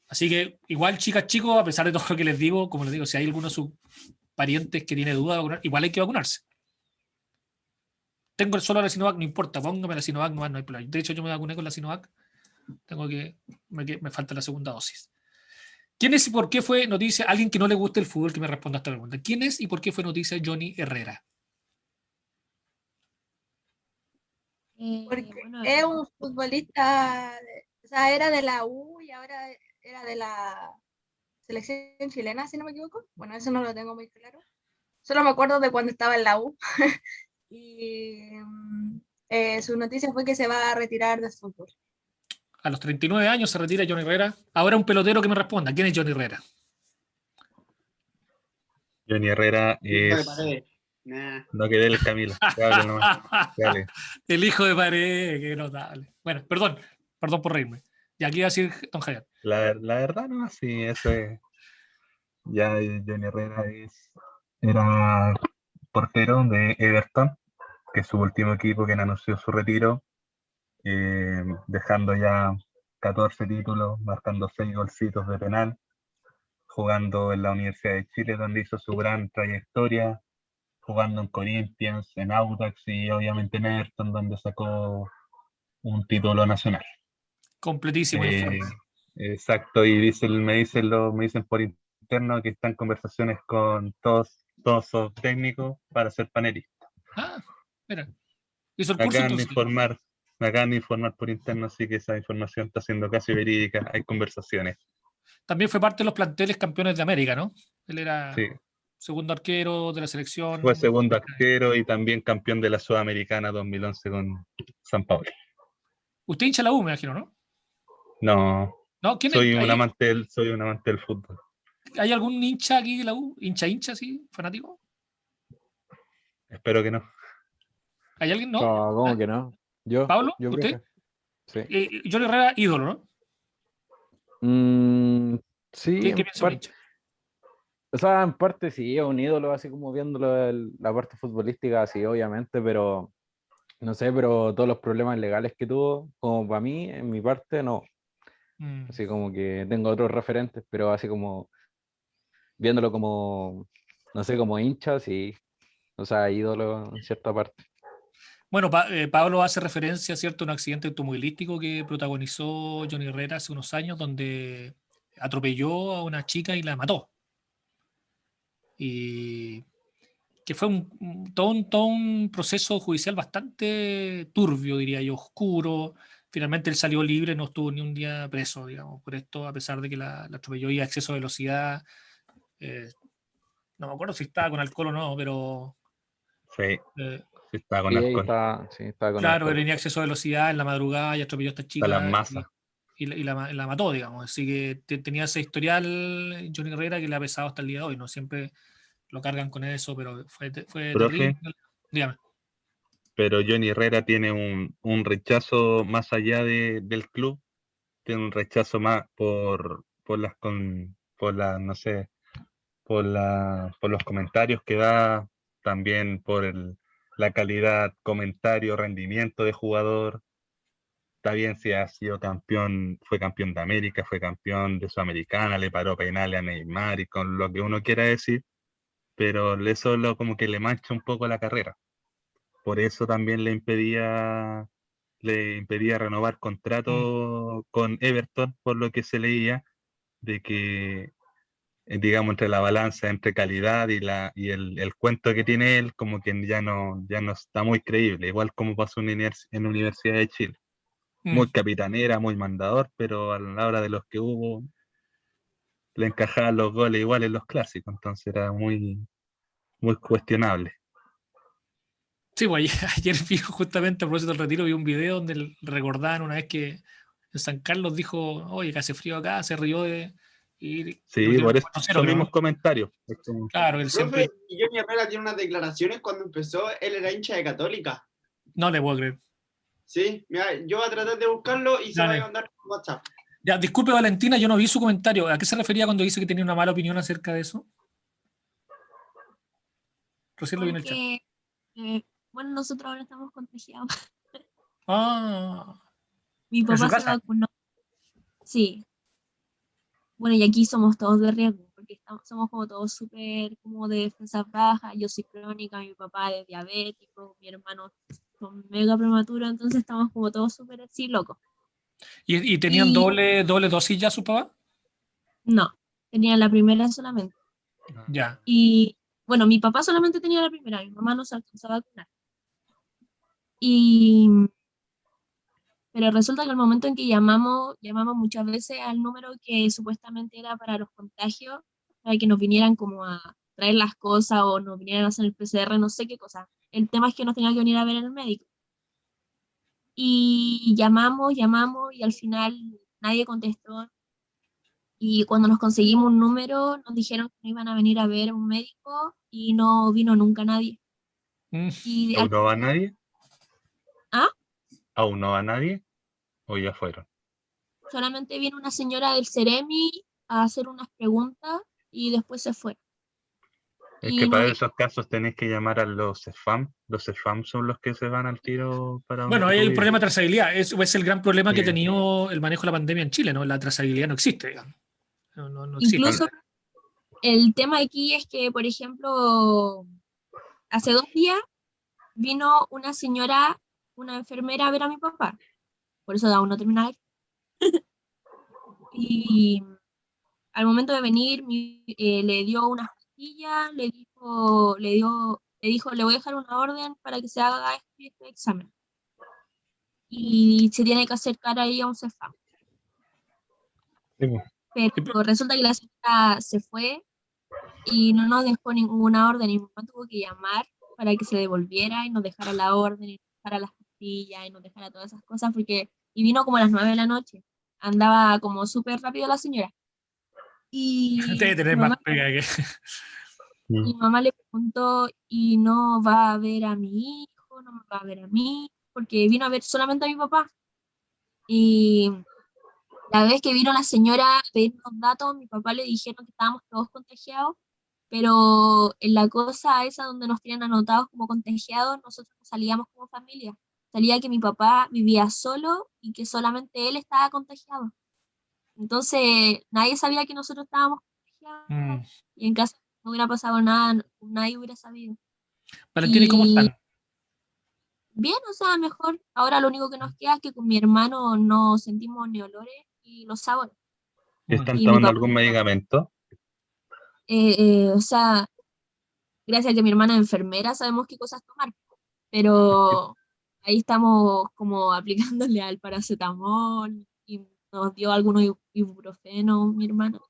Así que igual, chicas, chicos, a pesar de todo lo que les digo, como les digo, si hay alguno de sus parientes que tiene duda de vacunar, igual hay que vacunarse. Tengo solo la Sinovac, no importa, póngame la Sinovac, no hay problema. De hecho, yo me vacuné con la Sinovac, me falta la segunda dosis. ¿Quién es y por qué fue noticia? Alguien que no le guste el fútbol que me responda a esta pregunta. ¿Quién es y por qué fue noticia Johnny Herrera? Porque Bueno, es un futbolista, o sea, era de la U y ahora era de la selección chilena, si no me equivoco. Bueno, eso no lo tengo muy claro. Solo me acuerdo de cuando estaba en la U. Y su noticia fue que se va a retirar del fútbol. A los 39 años se retira Johnny Herrera. Ahora un pelotero que me responda. ¿Quién es Johnny Herrera? Johnny Herrera es... Nah. No quedé el Camilo. Dale nomás. Dale. El hijo de Paredes, qué notable. Bueno, perdón por reírme. Y aquí va a decir don Javier. La verdad, no, sí, eso es. Ya Johnny Herrera era portero de Everton, que es su último equipo, que anunció su retiro, dejando ya 14 títulos, marcando 6 golcitos de penal, jugando en la Universidad de Chile, donde hizo su gran trayectoria, jugando en Corinthians, en Audax y obviamente en Everton, donde sacó un título nacional. Completísimo. Exacto, y me dicen por interno que están en conversaciones con todos sus técnicos para ser panelistas. Ah, mira. Hizo el Me curso acaban de entonces. informar por interno, así que esa información está siendo casi verídica. Hay conversaciones. También fue parte de los planteles campeones de América, ¿no? Él era Sí, segundo arquero de la selección. fue segundo arquero y también campeón de la Sudamericana 2011 con San Pablo. Usted hincha la U, me imagino, ¿no? No, ¿No? ¿Quién soy es? un amante del fútbol. ¿Hay algún hincha aquí de la U? ¿Hincha, sí? ¿Fanático? Espero que no. ¿Hay alguien? ¿No? No, ¿cómo que no? ¿Pablo? Yo ¿Usted? creo que sí. Johnny Herrera, ídolo, ¿no? Sí, ¿Qué piensa un hincha? o sea, en parte sí, es un ídolo, así como viéndolo la parte futbolística, sí, obviamente, pero no sé, pero todos los problemas legales que tuvo, como para mí, en mi parte, no. Así como que tengo otros referentes, pero así como viéndolo como, no sé, como hincha, sí. O sea, ídolo en cierta parte. Bueno, Pablo hace referencia, ¿cierto?, a un accidente automovilístico que protagonizó Johnny Herrera hace unos años, donde atropelló a una chica y la mató. Y que fue todo un proceso judicial bastante turbio, diría yo, oscuro, finalmente él salió libre, no estuvo ni un día preso, digamos, por esto, a pesar de que la atropelló y a exceso de velocidad. No me acuerdo si estaba con alcohol o no, pero Sí, eh, sí está con Sí, ahí alcohol. está, sí, está con claro, alcohol. tenía exceso de velocidad en la madrugada y atropelló a esta Está las chica masas. la mató, digamos. Así que tenía ese historial Johnny Herrera que le ha pesado hasta el día de hoy. No siempre lo cargan con eso, pero fue Profe, terrible. Dígame. pero Johnny Herrera tiene un rechazo más allá del club, tiene un rechazo más no sé, por los comentarios que da, también por la calidad, comentario, rendimiento de jugador. Está bien si ha sido campeón, fue campeón de América, fue campeón de Sudamericana, le paró penales a Neymar y con lo que uno quiera decir, pero eso como que le mancha un poco la carrera. Por eso también le impedía renovar contrato con Everton, por lo que se leía, de que, digamos, entre la balanza, entre calidad y el cuento que tiene él, como que ya no está muy creíble, igual como pasó en Universidad de Chile. Muy capitanera, muy mandador, pero a la hora de los que hubo, le encajaban los goles igual en los clásicos, entonces era muy, muy cuestionable. Sí, pues ayer vi justamente a propósito del retiro, vi un video donde recordaban una vez que en San Carlos dijo, oye, que hace frío acá, se rió y lo Sí, metieron por eso 4-0, esos creo, mismos ¿no? comentarios. Claro, él siempre Profe, y Johnny Herrera tiene unas declaraciones cuando empezó, él era hincha de Católica. no le puedo creer. Sí, mira, yo voy a tratar de buscarlo y se lo voy a Dale. mandar por WhatsApp. Ya, disculpe Valentina, yo no vi su comentario. ¿A qué se refería cuando dice que tenía una mala opinión acerca de eso? Recién lo vi en el chat. Porque, bueno, nosotros ahora estamos contagiados. Ah, Mi en su papá se casa. vacunó. Sí. Bueno, y aquí somos todos de riesgo, porque somos como todos súper como de defensas bajas. Yo soy crónica, mi papá es diabético, mi hermano son mega prematuros, entonces estamos como todos súper así locos. ¿Y tenían Y doble dosis ya su papá? no, tenía la primera solamente. Ya. Y bueno, mi papá solamente tenía la primera, mi mamá no se alcanzó a vacunar. Y pero resulta que al momento en que llamamos muchas veces al número que supuestamente era para los contagios, para que nos vinieran como a traer las cosas o nos vinieran a hacer el PCR, no sé qué cosa. El tema es que nos tenía que venir a ver el médico. Y llamamos y al final nadie contestó. Y cuando nos conseguimos un número, nos dijeron que no iban a venir a ver un médico y no vino nunca nadie. Y ¿Aún no va nadie? ¿Ah? ¿Aún no va nadie? ¿O ya fueron? Solamente vino una señora del Ceremi a hacer unas preguntas y después se fue. Es Y que nos para dijo, esos casos tenés que llamar a los SFAM. Los SFAM son los que se van al tiro para Bueno, donde ahí tú hay un vives. problema de trazabilidad. Es el gran problema que ha Sí. tenido el manejo de la pandemia en Chile, ¿no? La trazabilidad no existe, digamos. No existe. incluso el tema aquí es que, por ejemplo, hace 2 días vino una señora, una enfermera a ver a mi papá. Por eso aún no terminaba. Y al momento de venir le dio unas pastillas, le voy a dejar una orden para que se haga este examen. Y se tiene que acercar ahí a un CEFAM. Sí, pues. Pero resulta que la señora se fue y no nos dejó ninguna orden y mi mamá tuvo que llamar para que se devolviera y nos dejara la orden y nos dejara las pastillas y nos dejara todas esas cosas y vino como a las 9 de la noche. Andaba como súper rápido la señora. Y Debe tener más pega que. mi mamá le preguntó, ¿y no va a ver a mi hijo? ¿No me va a ver a mí? Porque vino a ver solamente a mi papá. Y la vez que vino la señora a pedir los datos, mi papá le dijeron que estábamos todos contagiados, pero en la cosa esa donde nos tienen anotados como contagiados, nosotros no salíamos como familia. Salía que mi papá vivía solo y que solamente él estaba contagiado. Entonces, nadie sabía que nosotros estábamos contagiados y en casa no hubiera pasado nada, nadie hubiera sabido. Valentina, ¿y cómo están? Bien, o sea, mejor. Ahora lo único que nos queda es que con mi hermano no sentimos ni olores y los sabores. ¿Están Y mi tomando papá, algún medicamento? o sea, gracias a que mi hermana es enfermera, sabemos qué cosas tomar, pero ahí estamos como aplicándole al paracetamol y nos dio algunos ibuprofeno, mi hermano,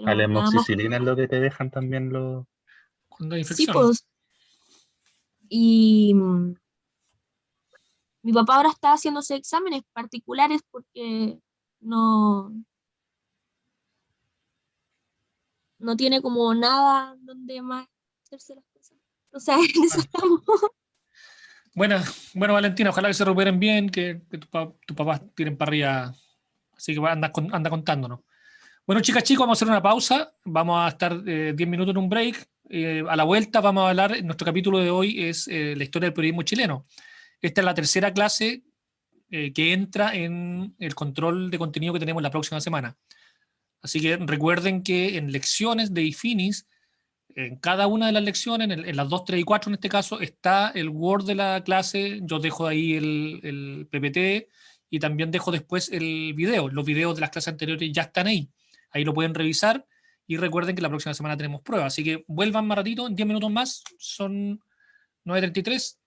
A la pero nada más. amoxicilina es lo que te dejan también los... Cuando hay Sí, infección. pues, y mi papá ahora está haciéndose exámenes particulares porque no, no tiene como nada donde más hacerse las cosas. O sea, en eso estamos. Bueno, Valentina, ojalá que se recuperen bien, que tus papás tiren para arriba. Así que anda contándonos. Bueno, chicas, chicos, vamos a hacer una pausa. Vamos a estar 10 minutos en un break. A la vuelta vamos a hablar, nuestro capítulo de hoy es la historia del periodismo chileno. Esta es la tercera clase que entra en el control de contenido que tenemos la próxima semana. Así que recuerden que en lecciones de IFINIS, en cada una de las lecciones, en las 2, 3 y 4 en este caso, está el Word de la clase. Yo dejo ahí el PPT y también dejo después el video. Los videos de las clases anteriores ya están ahí. Ahí lo pueden revisar y recuerden que la próxima semana tenemos pruebas. Así que vuelvan más ratito, en 10 minutos más. Son 9:33,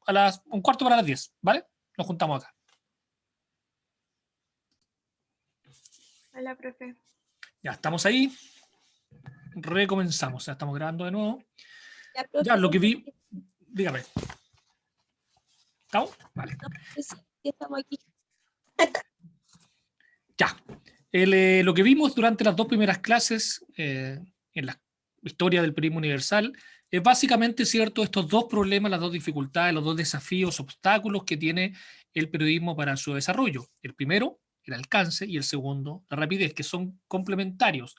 un cuarto para las 10, ¿vale? Nos juntamos acá. Hola, profe. Ya estamos ahí. Recomenzamos. Ya estamos grabando de nuevo. Ya, Ya, lo que vi. Dígame. ¿Estamos? Vale. No, pues sí, estamos aquí. Ya. Lo que vimos durante las 2 primeras clases en la historia del periodismo universal es básicamente cierto estos 2 problemas, las 2 dificultades, los 2 desafíos, obstáculos que tiene el periodismo para su desarrollo. El primero, el alcance, y el segundo, la rapidez, que son complementarios.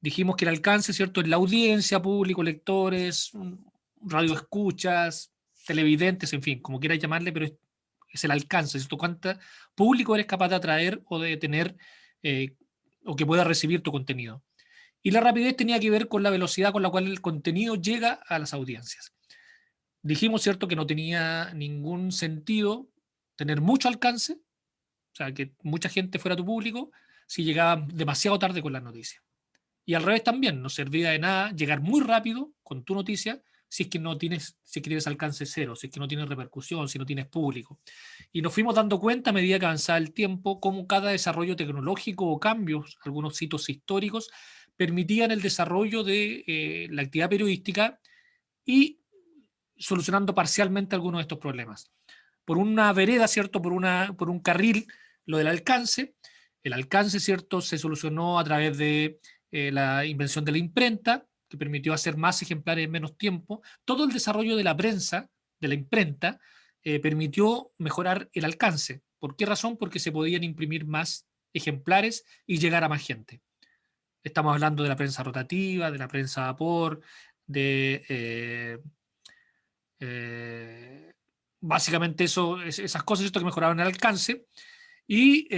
Dijimos que el alcance, ¿cierto?, es la audiencia, público, lectores, radioescuchas, televidentes, en fin, como quieras llamarle, pero es el alcance, ¿cierto? ¿Cuánto público eres capaz de atraer o de tener o que pueda recibir tu contenido? Y la rapidez tenía que ver con la velocidad con la cual el contenido llega a las audiencias. Dijimos, ¿cierto?, que no tenía ningún sentido tener mucho alcance, o sea, que mucha gente fuera tu público, si llegaba demasiado tarde con las noticias. Y al revés también, no servía de nada llegar muy rápido con tu noticia si es que no tienes, si es que tienes alcance cero, si es que no tienes repercusión, si no tienes público. Y nos fuimos dando cuenta a medida que avanzaba el tiempo cómo cada desarrollo tecnológico o cambios, algunos hitos históricos, permitían el desarrollo de la actividad periodística y solucionando parcialmente algunos de estos problemas. Por una vereda, ¿cierto? Por un carril, lo del alcance. El alcance, ¿cierto?, se solucionó a través de la invención de la imprenta, que permitió hacer más ejemplares en menos tiempo. Todo el desarrollo de la prensa, de la imprenta, permitió mejorar el alcance. ¿Por qué razón? Porque se podían imprimir más ejemplares y llegar a más gente. Estamos hablando de la prensa rotativa, de la prensa a vapor, de básicamente esas cosas, ¿cierto?, que mejoraban el alcance. Y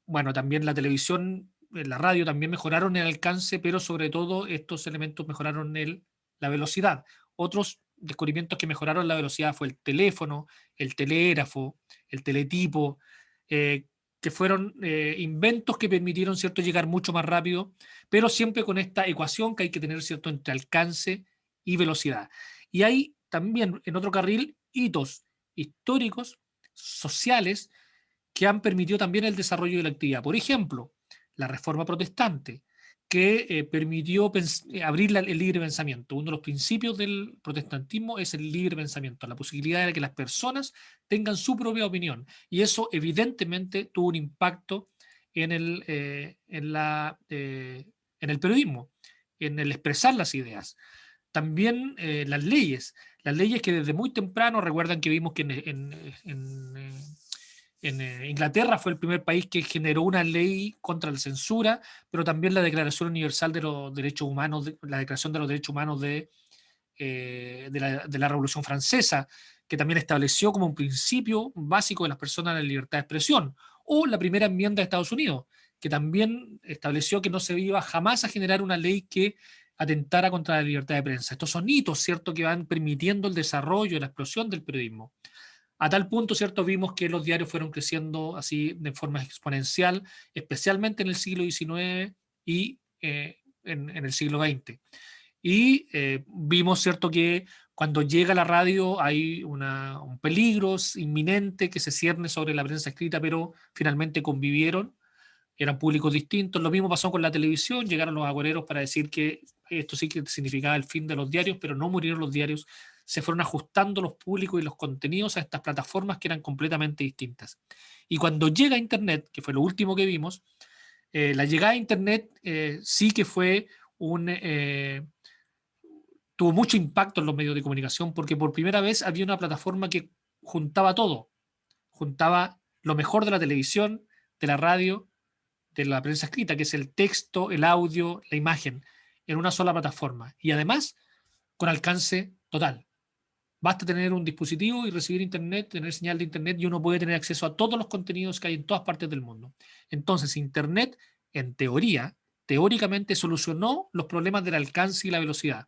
bueno, también la televisión, la radio también mejoraron el alcance, pero sobre todo estos elementos mejoraron la velocidad. Otros descubrimientos que mejoraron la velocidad fue el teléfono, el telégrafo, el teletipo, que fueron inventos que permitieron, ¿cierto?, llegar mucho más rápido, pero siempre con esta ecuación que hay que tener, ¿cierto?, entre alcance y velocidad. Y hay también en otro carril hitos históricos, sociales, que han permitido también el desarrollo de la actividad. Por ejemplo, la Reforma Protestante, que permitió abrir el libre pensamiento. Uno de los principios del protestantismo es el libre pensamiento, la posibilidad de que las personas tengan su propia opinión. Y eso evidentemente tuvo un impacto en el periodismo, en el expresar las ideas. También las leyes que desde muy temprano, recuerdan que vimos que en Inglaterra fue el primer país que generó una ley contra la censura, pero también la Declaración Universal de los Derechos Humanos, la Declaración de los Derechos Humanos de la Revolución Francesa, que también estableció como un principio básico de las personas la libertad de expresión, o la primera enmienda de Estados Unidos, que también estableció que no se iba jamás a generar una ley que atentara contra la libertad de prensa. Estos son hitos, ¿cierto?, que van permitiendo el desarrollo y la explosión del periodismo. A tal punto, ¿cierto?, vimos que los diarios fueron creciendo así de forma exponencial, especialmente en el siglo XIX y en el siglo XX. Y vimos, ¿cierto?, que cuando llega la radio hay un peligro inminente que se cierne sobre la prensa escrita, pero finalmente convivieron, eran públicos distintos. Lo mismo pasó con la televisión, llegaron los agoreros para decir que esto sí que significaba el fin de los diarios, pero no murieron los diarios, se fueron ajustando los públicos y los contenidos a estas plataformas que eran completamente distintas. Y cuando llega Internet, que fue lo último que vimos, la llegada a Internet sí que fue tuvo mucho impacto en los medios de comunicación, porque por primera vez había una plataforma que juntaba todo, juntaba lo mejor de la televisión, de la radio, de la prensa escrita, que es el texto, el audio, la imagen, en una sola plataforma. Y además, con alcance total. Basta tener un dispositivo y recibir Internet, tener señal de Internet, y uno puede tener acceso a todos los contenidos que hay en todas partes del mundo. Entonces, Internet, en teoría, teóricamente solucionó los problemas del alcance y la velocidad.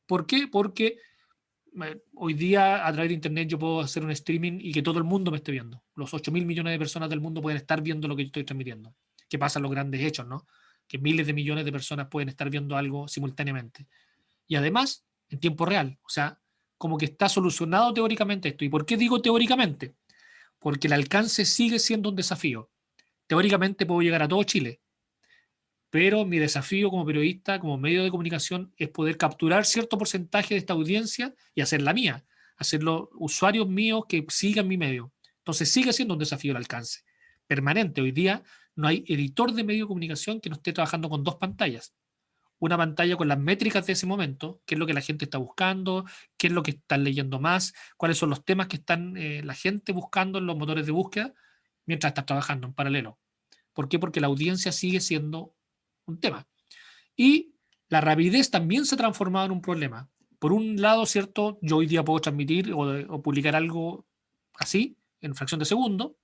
¿Por qué? Porque hoy día a través de Internet yo puedo hacer un streaming y que todo el mundo me esté viendo. Los 8.000 millones de personas del mundo pueden estar viendo lo que yo estoy transmitiendo. Que pasan los grandes hechos, ¿no? Que miles de millones de personas pueden estar viendo algo simultáneamente. Y además, en tiempo real. O sea, como que está solucionado teóricamente esto. ¿Y por qué digo teóricamente? Porque el alcance sigue siendo un desafío. Teóricamente puedo llegar a todo Chile, pero mi desafío como periodista, como medio de comunicación, es poder capturar cierto porcentaje de esta audiencia y hacerla mía, hacerlo usuarios míos que sigan mi medio. Entonces sigue siendo un desafío el alcance permanente. Hoy día no hay editor de medio de comunicación que no esté trabajando con dos pantallas. Una pantalla con las métricas de ese momento, qué es lo que la gente está buscando, qué es lo que están leyendo más, cuáles son los temas que están la gente buscando en los motores de búsqueda, mientras está trabajando en paralelo. ¿Por qué? Porque la audiencia sigue siendo un tema. Y la rapidez también se ha transformado en un problema. Por un lado, ¿cierto? Yo hoy día puedo transmitir o publicar algo así, en fracción de segundo,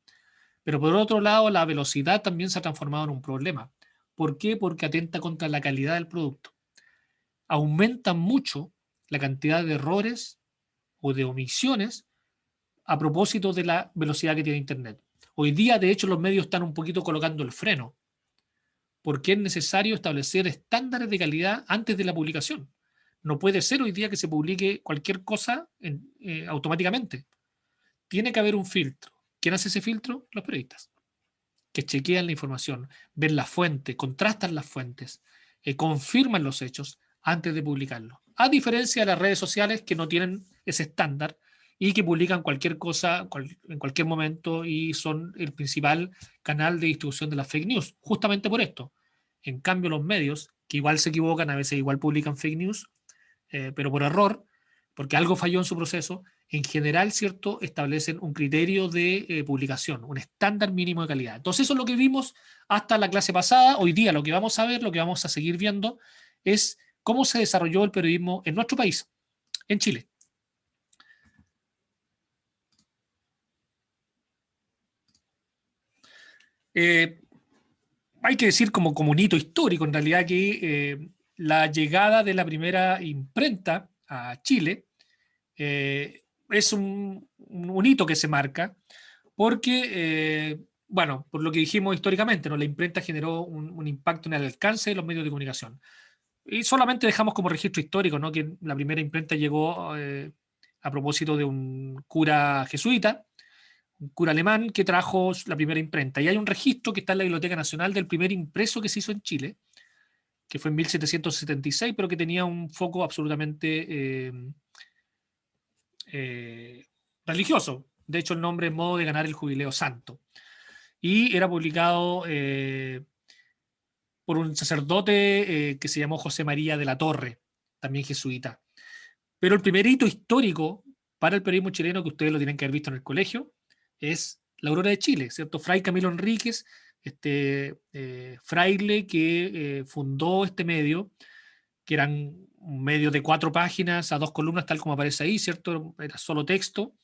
pero por otro lado, la velocidad también se ha transformado en un problema. ¿Por qué? Porque atenta contra la calidad del producto. Aumenta mucho la cantidad de errores o de omisiones a propósito de la velocidad que tiene Internet. Hoy día, de hecho, los medios están un poquito colocando el freno, porque es necesario establecer estándares de calidad antes de la publicación. No puede ser hoy día que se publique cualquier cosa automáticamente. Tiene que haber un filtro. ¿Quién hace ese filtro? Los periodistas, que chequean la información, ven la fuente, contrastan las fuentes, confirman los hechos antes de publicarlo. A diferencia de las redes sociales que no tienen ese estándar y que publican cualquier cosa en cualquier momento y son el principal canal de distribución de las fake news, justamente por esto. En cambio, los medios, que igual se equivocan, a veces igual publican fake news, pero por error, porque algo falló en su proceso, en general, ¿cierto?, establecen un criterio de publicación, un estándar mínimo de calidad. Entonces eso es lo que vimos hasta la clase pasada. Hoy día lo que vamos a ver, lo que vamos a seguir viendo, es cómo se desarrolló el periodismo en nuestro país, en Chile. Hay que decir como un hito histórico, en realidad, que la llegada de la primera imprenta a Chile es un hito que se marca porque, bueno, por lo que dijimos históricamente, ¿no? La imprenta generó un impacto en el alcance de los medios de comunicación. Y solamente dejamos como registro histórico, ¿no?, que la primera imprenta llegó a propósito de un cura jesuita, un cura alemán que trajo la primera imprenta. Y hay un registro que está en la Biblioteca Nacional del primer impreso que se hizo en Chile, que fue en 1776, pero que tenía un foco absolutamente religioso. De hecho, el nombre es Modo de ganar el Jubileo Santo. Y era publicado por un sacerdote que se llamó José María de la Torre, también jesuita. Pero el primer hito histórico para el periodismo chileno, que ustedes lo tienen que haber visto en el colegio, es la Aurora de Chile, ¿cierto? Fray Camilo Enríquez, fraile que fundó este medio, que eran un medio de 4 páginas a 2 columnas, tal como aparece ahí, ¿cierto? Era solo texto,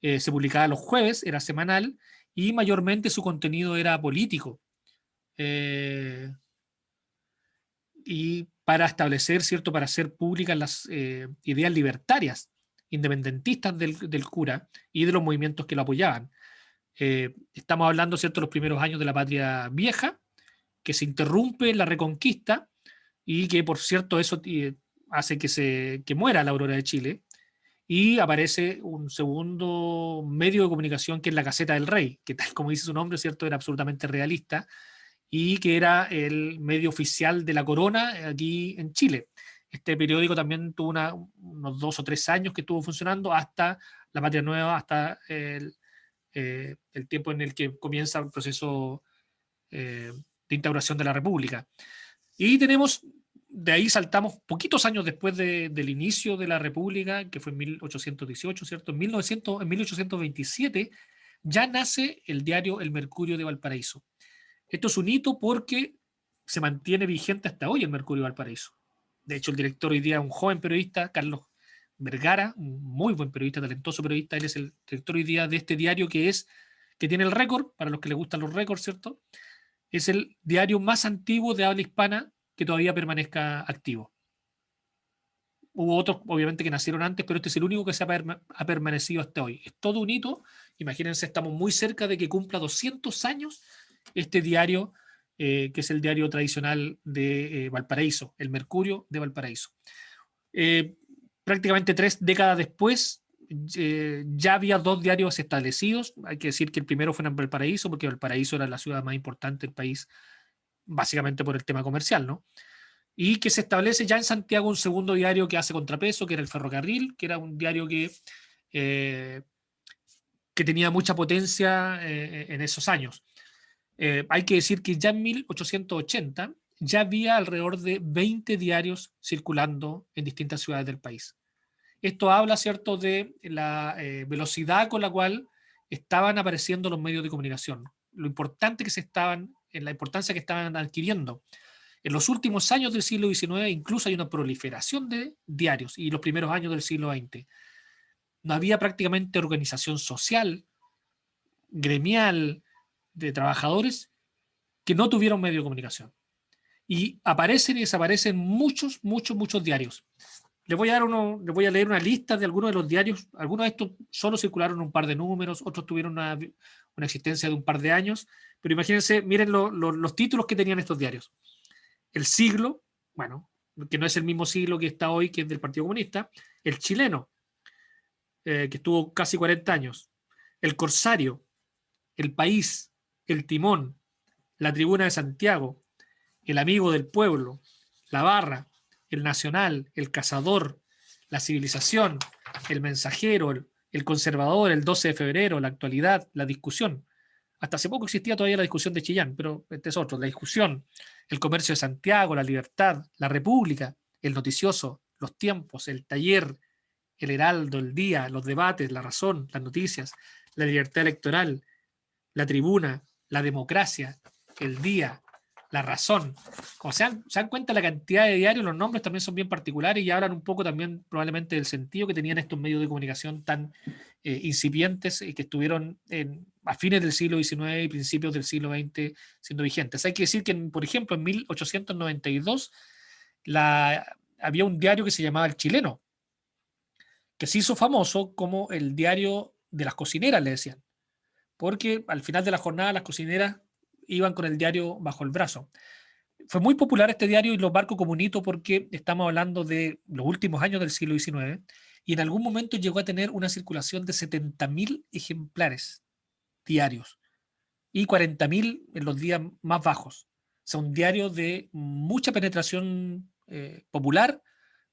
se publicaba los jueves, era semanal, y mayormente su contenido era político. Y para establecer, ¿cierto?, para hacer públicas las ideas libertarias, independentistas del cura y de los movimientos que lo apoyaban. Estamos hablando, ¿cierto?, de los primeros años de la Patria Vieja, que se interrumpe la Reconquista y que, por cierto, eso hace que muera la Aurora de Chile, y aparece un segundo medio de comunicación que es la Gaceta del Rey, que tal como dice su nombre, ¿cierto?, era absolutamente realista, y que era el medio oficial de la corona aquí en Chile. Este periódico también tuvo unos 2 o 3 años que estuvo funcionando hasta la Patria Nueva, hasta el tiempo en el que comienza el proceso de instauración de la República. Y de ahí saltamos poquitos años después del inicio de la República, que fue en 1818, ¿cierto? En 1827 ya nace el diario El Mercurio de Valparaíso. Esto es un hito porque se mantiene vigente hasta hoy el Mercurio de Valparaíso. De hecho, el director hoy día es un joven periodista, Carlos Vergara, un muy buen periodista, talentoso periodista. Él es el director hoy día de este diario que tiene el récord, para los que les gustan los récords, ¿cierto? Es el diario más antiguo de habla hispana que todavía permanezca activo. Hubo otros, obviamente, que nacieron antes, pero este es el único que ha permanecido hasta hoy. Es todo un hito. Imagínense, estamos muy cerca de que cumpla 200 años este diario, que es el diario tradicional de Valparaíso, El Mercurio de Valparaíso. Prácticamente 3 décadas después, ya había 2 diarios establecidos. Hay que decir que el primero fue en Valparaíso, porque Valparaíso era la ciudad más importante del país, básicamente por el tema comercial, ¿no? Y que se establece ya en Santiago un segundo diario que hace contrapeso, que era El Ferrocarril, que era un diario que tenía mucha potencia en esos años. Hay que decir que ya en 1880 ya había alrededor de 20 diarios circulando en distintas ciudades del país. Esto habla, ¿cierto?, de la velocidad con la cual estaban apareciendo los medios de comunicación, la importancia que estaban adquiriendo. En los últimos años del siglo XIX incluso hay una proliferación de diarios, y los primeros años del siglo XX. No había prácticamente organización social, gremial, de trabajadores que no tuvieron medio de comunicación. Y aparecen y desaparecen muchos diarios. Les voy a leer una lista de algunos de los diarios. Algunos de estos solo circularon un par de números, otros tuvieron una existencia de un par de años, pero imagínense, miren los títulos que tenían estos diarios. El Siglo, bueno, que no es el mismo siglo que está hoy, que es del Partido Comunista. El Chileno, que estuvo casi 40 años. El Corsario, El País, El Timón, La Tribuna de Santiago, El Amigo del Pueblo, La Barra, El Nacional, El Cazador, La Civilización, El Mensajero, El Conservador, El 12 de Febrero, La Actualidad, La Discusión. Hasta hace poco existía todavía la Discusión de Chillán, pero este es otro. La Discusión, El Comercio de Santiago, La Libertad, La República, El Noticioso, Los Tiempos, El Taller, El Heraldo, El Día, Los Debates, La Razón, Las Noticias, La Libertad Electoral, La Tribuna, La Democracia, El Día, La Razón. Como se dan cuenta la cantidad de diarios, los nombres también son bien particulares y hablan un poco también probablemente del sentido que tenían estos medios de comunicación tan incipientes y que estuvieron a fines del siglo XIX y principios del siglo XX siendo vigentes. Hay que decir que, por ejemplo, en 1892 había un diario que se llamaba El Chileno, que se hizo famoso como el diario de las cocineras, le decían, porque al final de la jornada las cocineras iban con el diario bajo el brazo. Fue muy popular este diario y lo marco como un hito porque estamos hablando de los últimos años del siglo XIX y en algún momento llegó a tener una circulación de 70.000 ejemplares diarios y 40.000 en los días más bajos. O sea, un diario de mucha penetración popular,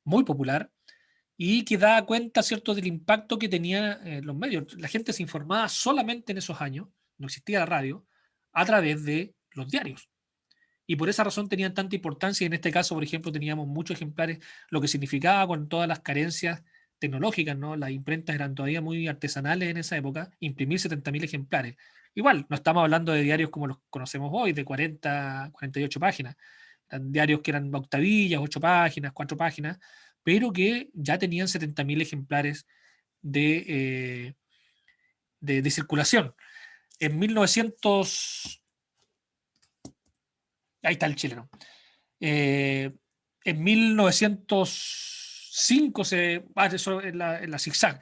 muy popular, y que da cuenta, ¿cierto?, del impacto que tenía los medios. La gente se informaba solamente en esos años, no existía la radio, a través de los diarios. Y por esa razón tenían tanta importancia, y en este caso, por ejemplo, teníamos muchos ejemplares, lo que significaba con todas las carencias tecnológicas, ¿no? Las imprentas eran todavía muy artesanales en esa época, imprimir 70.000 ejemplares. Igual, no estamos hablando de diarios como los conocemos hoy, de 40, 48 páginas. Eran diarios que eran octavillas, 8 páginas, 4 páginas, pero que ya tenían 70.000 ejemplares de circulación. En 1900... Ahí está el Chileno. En 1905 eso en la zigzag.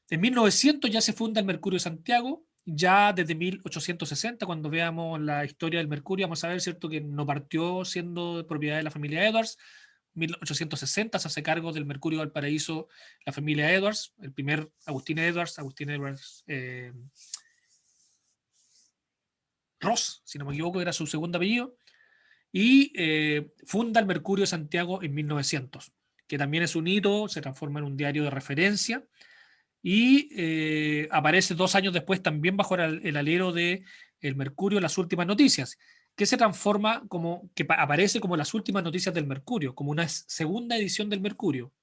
En 1900 ya se funda el Mercurio de Santiago. Ya desde 1860, cuando veamos la historia del Mercurio, vamos a ver, ¿cierto?, que no partió siendo de propiedad de la familia Edwards. 1860 se hace cargo del Mercurio de Valparaíso la familia Edwards, el primer Agustín Edwards Ross, si no me equivoco, era su segundo apellido, y funda el Mercurio de Santiago en 1900, que también es un hito, se transforma en un diario de referencia, y aparece 2 años después también bajo el alero de el Mercurio, Las Últimas Noticias, que se transforma como, que aparece como Las Últimas Noticias del Mercurio, como una segunda edición del Mercurio.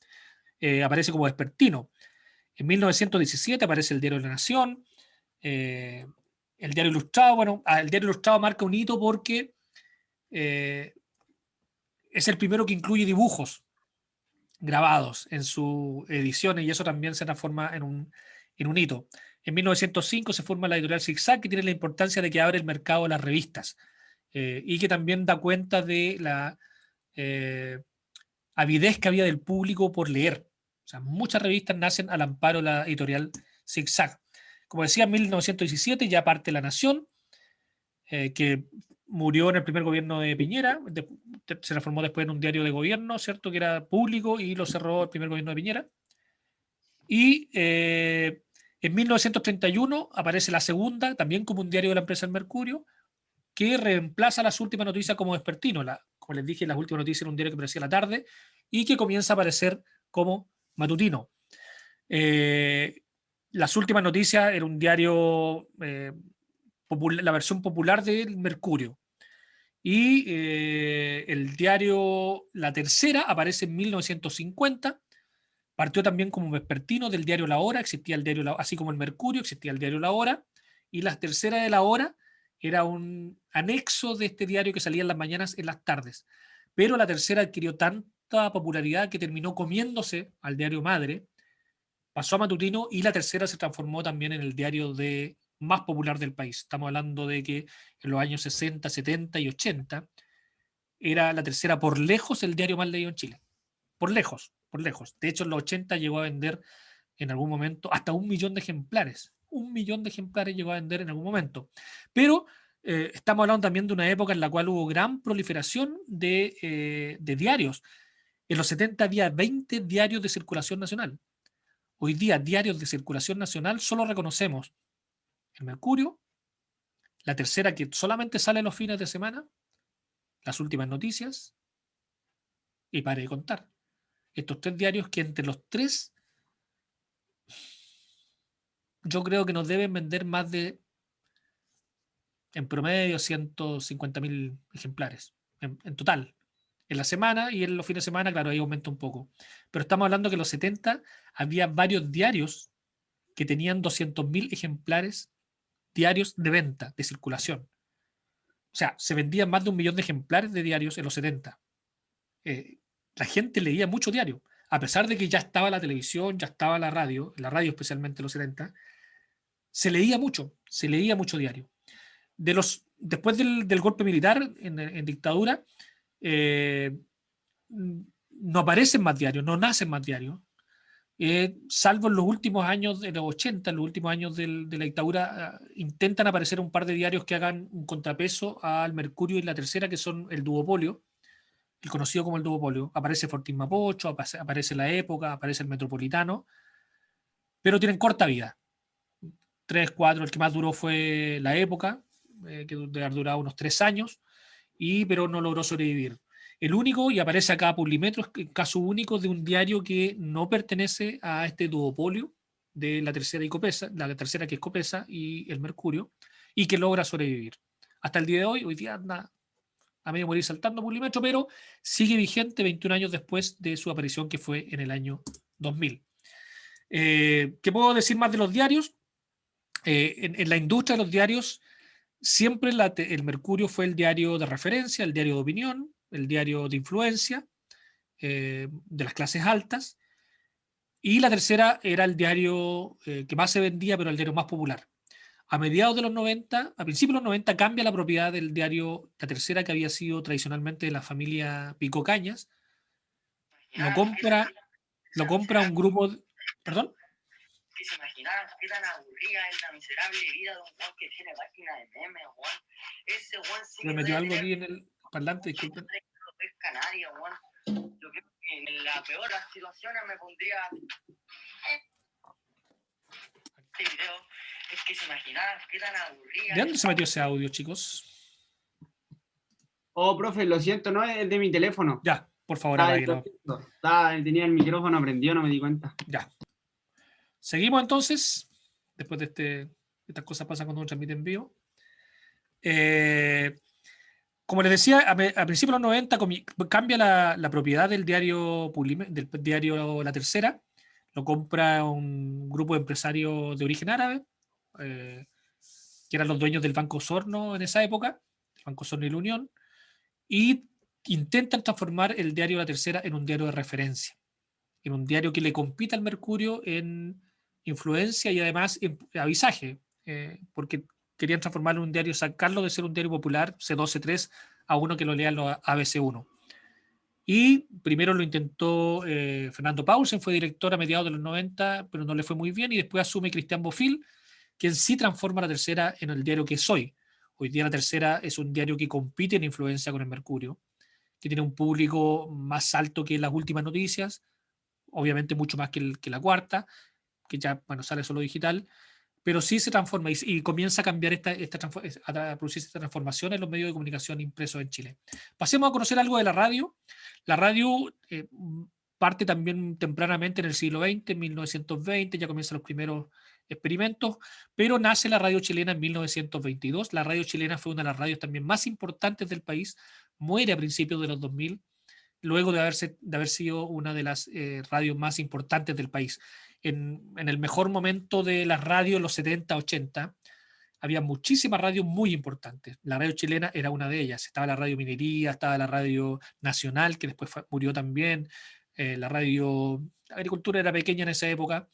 Aparece como vespertino. En 1917 aparece el Diario de la Nación, el Diario Ilustrado. Bueno, el Diario Ilustrado marca un hito porque es el primero que incluye dibujos grabados en sus ediciones, y eso también se transforma en un hito. En 1905 se forma la editorial Zig-Zag, que tiene la importancia de que abre el mercado de las revistas, y que también da cuenta de la avidez que había del público por leer. O sea, muchas revistas nacen al amparo de la editorial Zig-Zag. Como decía, en 1917 ya parte La Nación, que murió en el primer gobierno de Piñera, se transformó después en un diario de gobierno, ¿cierto? Que era público, y lo cerró el primer gobierno de Piñera. Y en 1931 aparece la segunda, también como un diario de la empresa El Mercurio, que reemplaza Las Últimas Noticias como vespertino. Como les dije, Las Últimas Noticias era un diario que aparecía a la tarde y que comienza a aparecer como matutino. Las Últimas Noticias era un diario, la versión popular del Mercurio. Y el diario La Tercera aparece en 1950. Partió también como vespertino del diario La Hora, existía el diario así como el Mercurio, existía el diario La Hora, y La Tercera de La Hora era un anexo de este diario que salía en las mañanas, en las tardes. Pero La Tercera adquirió tanta popularidad que terminó comiéndose al diario madre, pasó a matutino, y La Tercera se transformó también en el diario más popular del país. Estamos hablando de que en los años 60, 70 y 80 era La Tercera por lejos el diario más leído en Chile. Por lejos, por lejos. De hecho, en los 80 llegó a vender en algún momento hasta 1 millón de ejemplares. 1 millón de ejemplares llegó a vender en algún momento. Pero estamos hablando también de una época en la cual hubo gran proliferación de diarios. En los 70 había 20 diarios de circulación nacional. Hoy día, diarios de circulación nacional solo reconocemos el Mercurio, La Tercera, que solamente sale los fines de semana, Las Últimas Noticias, y pare de contar. Estos 3 diarios que entre los 3 yo creo que nos deben vender más de, en promedio, 150.000 ejemplares en total. En la semana, y en los fines de semana, claro, ahí aumenta un poco. Pero estamos hablando que en los 70 había varios diarios que tenían 200.000 ejemplares diarios de venta, de circulación. O sea, se vendían más de 1 millón de ejemplares de diarios en los 70. La gente leía mucho diario, a pesar de que ya estaba la televisión, ya estaba la radio especialmente en los 70, se leía mucho diario. Después del golpe militar en dictadura, no aparecen más diarios, no nacen más diarios, salvo en los últimos años de los 80, en los últimos años de la dictadura, intentan aparecer un par de diarios que hagan un contrapeso al Mercurio y La Tercera, que son el duopolio, el conocido como el duopolio. Aparece Fortín Mapocho, aparece La Época, aparece el Metropolitano, pero tienen corta vida. 3, 4, el que más duró fue La Época, que debe haber durado unos 3 años, pero no logró sobrevivir. El único, y aparece acá Publimetro, es el caso único de un diario que no pertenece a este duopolio de La Tercera y Copesa, La Tercera, que es Copesa, y el Mercurio, y que logra sobrevivir. Hasta el día de hoy día anda a medio morir saltando Publimetro, pero sigue vigente 21 años después de su aparición, que fue en el año 2000. ¿Qué puedo decir más de los diarios? En la industria de los diarios, siempre el Mercurio fue el diario de referencia, el diario de opinión, el diario de influencia de las clases altas, y La Tercera era el diario que más se vendía, pero el diario más popular. A mediados de los 90, a principios de los 90, cambia la propiedad del diario La Tercera, que había sido tradicionalmente de la familia Pico Cañas. Lo compra un grupo. ¿Perdón? Que se imaginaba qué tan aburrida es la miserable vida de un weón que tiene página de memes, weón. Ese weón sí. Me metió algo aquí en el parlante, disculpen. No pesca nadie, weón. Yo creo que en la peor de las situaciones me pondría este video. Es que se imaginan qué tan aburrida. ¿De dónde se metió ese audio, chicos? Oh, profe, lo siento, no es de mi teléfono. Ya, por favor, Estaba apáguelo. tenía el micrófono prendido, no me di cuenta. Ya. Seguimos entonces. Después de estas cosas pasan cuando uno transmite en vivo. Como les decía, a principios de los 90 cambia la propiedad del diario La Tercera. Lo compra un grupo de empresarios de origen árabe, que eran los dueños del Banco Osorno en esa época, el Banco Osorno y la Unión, y intentan transformar el diario La Tercera en un diario de referencia, en un diario que le compita al Mercurio en influencia y además en avisaje, porque querían transformarlo en un diario, sacarlo de ser un diario popular, C2, C3, a uno que lo lean los ABC1. Y primero lo intentó Fernando Paulsen, fue director a mediados de los 90, pero no le fue muy bien, y después asume Cristian Bofill, quien sí transforma La Tercera en el diario que es hoy. Hoy día La Tercera es un diario que compite en influencia con el Mercurio, que tiene un público más alto que Las Últimas Noticias, obviamente mucho más que La Cuarta, que ya sale solo digital, pero sí se transforma y comienza a cambiar a producirse esta transformación en los medios de comunicación impresos en Chile. Pasemos a conocer algo de la radio. La radio parte también tempranamente en el siglo XX, en 1920, ya comienzan los primeros experimentos, pero nace la radio chilena en 1922. La radio chilena fue una de las radios también más importantes del país, muere a principios de los 2000, luego de haber sido una de las radios más importantes del país. En el mejor momento de las radios, en los 70, 80, había muchísimas radios muy importantes. La radio chilena era una de ellas. Estaba la radio Minería, estaba la radio Nacional, que después murió también. La radio Agricultura era pequeña en esa época,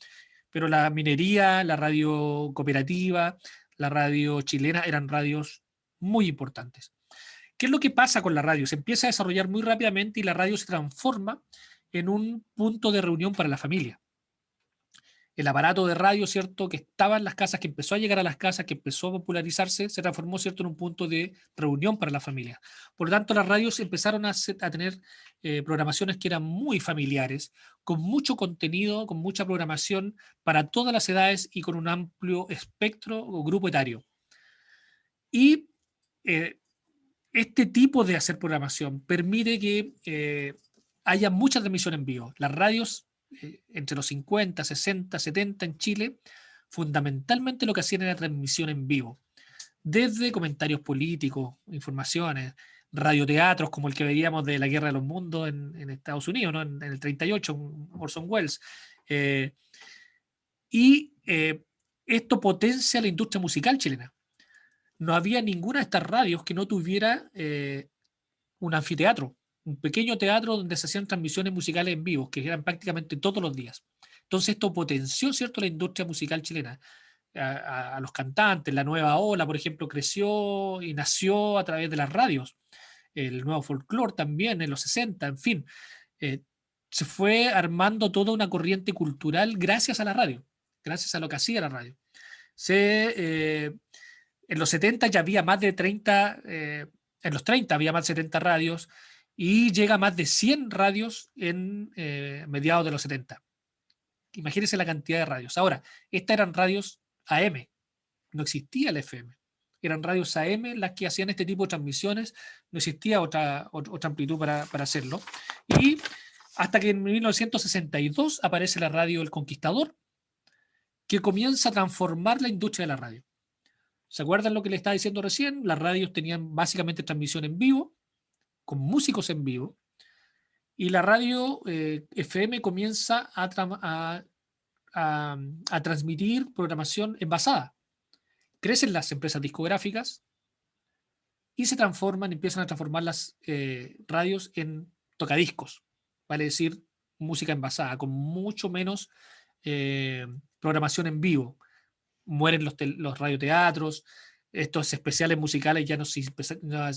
pero la Minería, la radio Cooperativa, la radio Chilena eran radios muy importantes. ¿Qué es lo que pasa con la radio? Se empieza a desarrollar muy rápidamente y la radio se transforma en un punto de reunión para la familia. El aparato de radio, ¿cierto?, que estaba en las casas, que empezó a llegar a las casas, que empezó a popularizarse, se transformó, ¿cierto?, en un punto de reunión para la familia. Por lo tanto, las radios empezaron a tener programaciones que eran muy familiares, con mucho contenido, con mucha programación para todas las edades y con un amplio espectro o grupo etario. Y este tipo de hacer programación permite que haya mucha transmisión en vivo. Las radios entre los 50, 60, 70 en Chile, fundamentalmente lo que hacían era transmisión en vivo. Desde comentarios políticos, informaciones, radioteatros como el que veíamos de la Guerra de los Mundos en Estados Unidos, ¿no? en el 38, Orson Welles. Esto potencia la industria musical chilena. No había ninguna de estas radios que no tuviera un anfiteatro, un pequeño teatro donde se hacían transmisiones musicales en vivo, que eran prácticamente todos los días. Entonces esto potenció, ¿cierto?, la industria musical chilena. A los cantantes, la nueva ola, por ejemplo, creció y nació a través de las radios. El nuevo folclore también en los 60, en fin. Se fue armando toda una corriente cultural gracias a la radio, gracias a lo que hacía la radio. En los 70 ya había más de 30, en los 30 había más de 70 radios, y llega a más de 100 radios en mediados de los 70. Imagínense la cantidad de radios. Ahora, estas eran radios AM, no existía el FM. Eran radios AM las que hacían este tipo de transmisiones, no existía otra amplitud para hacerlo. Y hasta que en 1962 aparece la radio El Conquistador, que comienza a transformar la industria de la radio. ¿Se acuerdan lo que le estaba diciendo recién? Las radios tenían básicamente transmisión en vivo, con músicos en vivo, y la radio FM comienza a transmitir programación envasada. Crecen las empresas discográficas y empiezan a transformar las radios en tocadiscos, vale decir, música envasada, con mucho menos programación en vivo. Mueren los radioteatros, estos especiales musicales ya no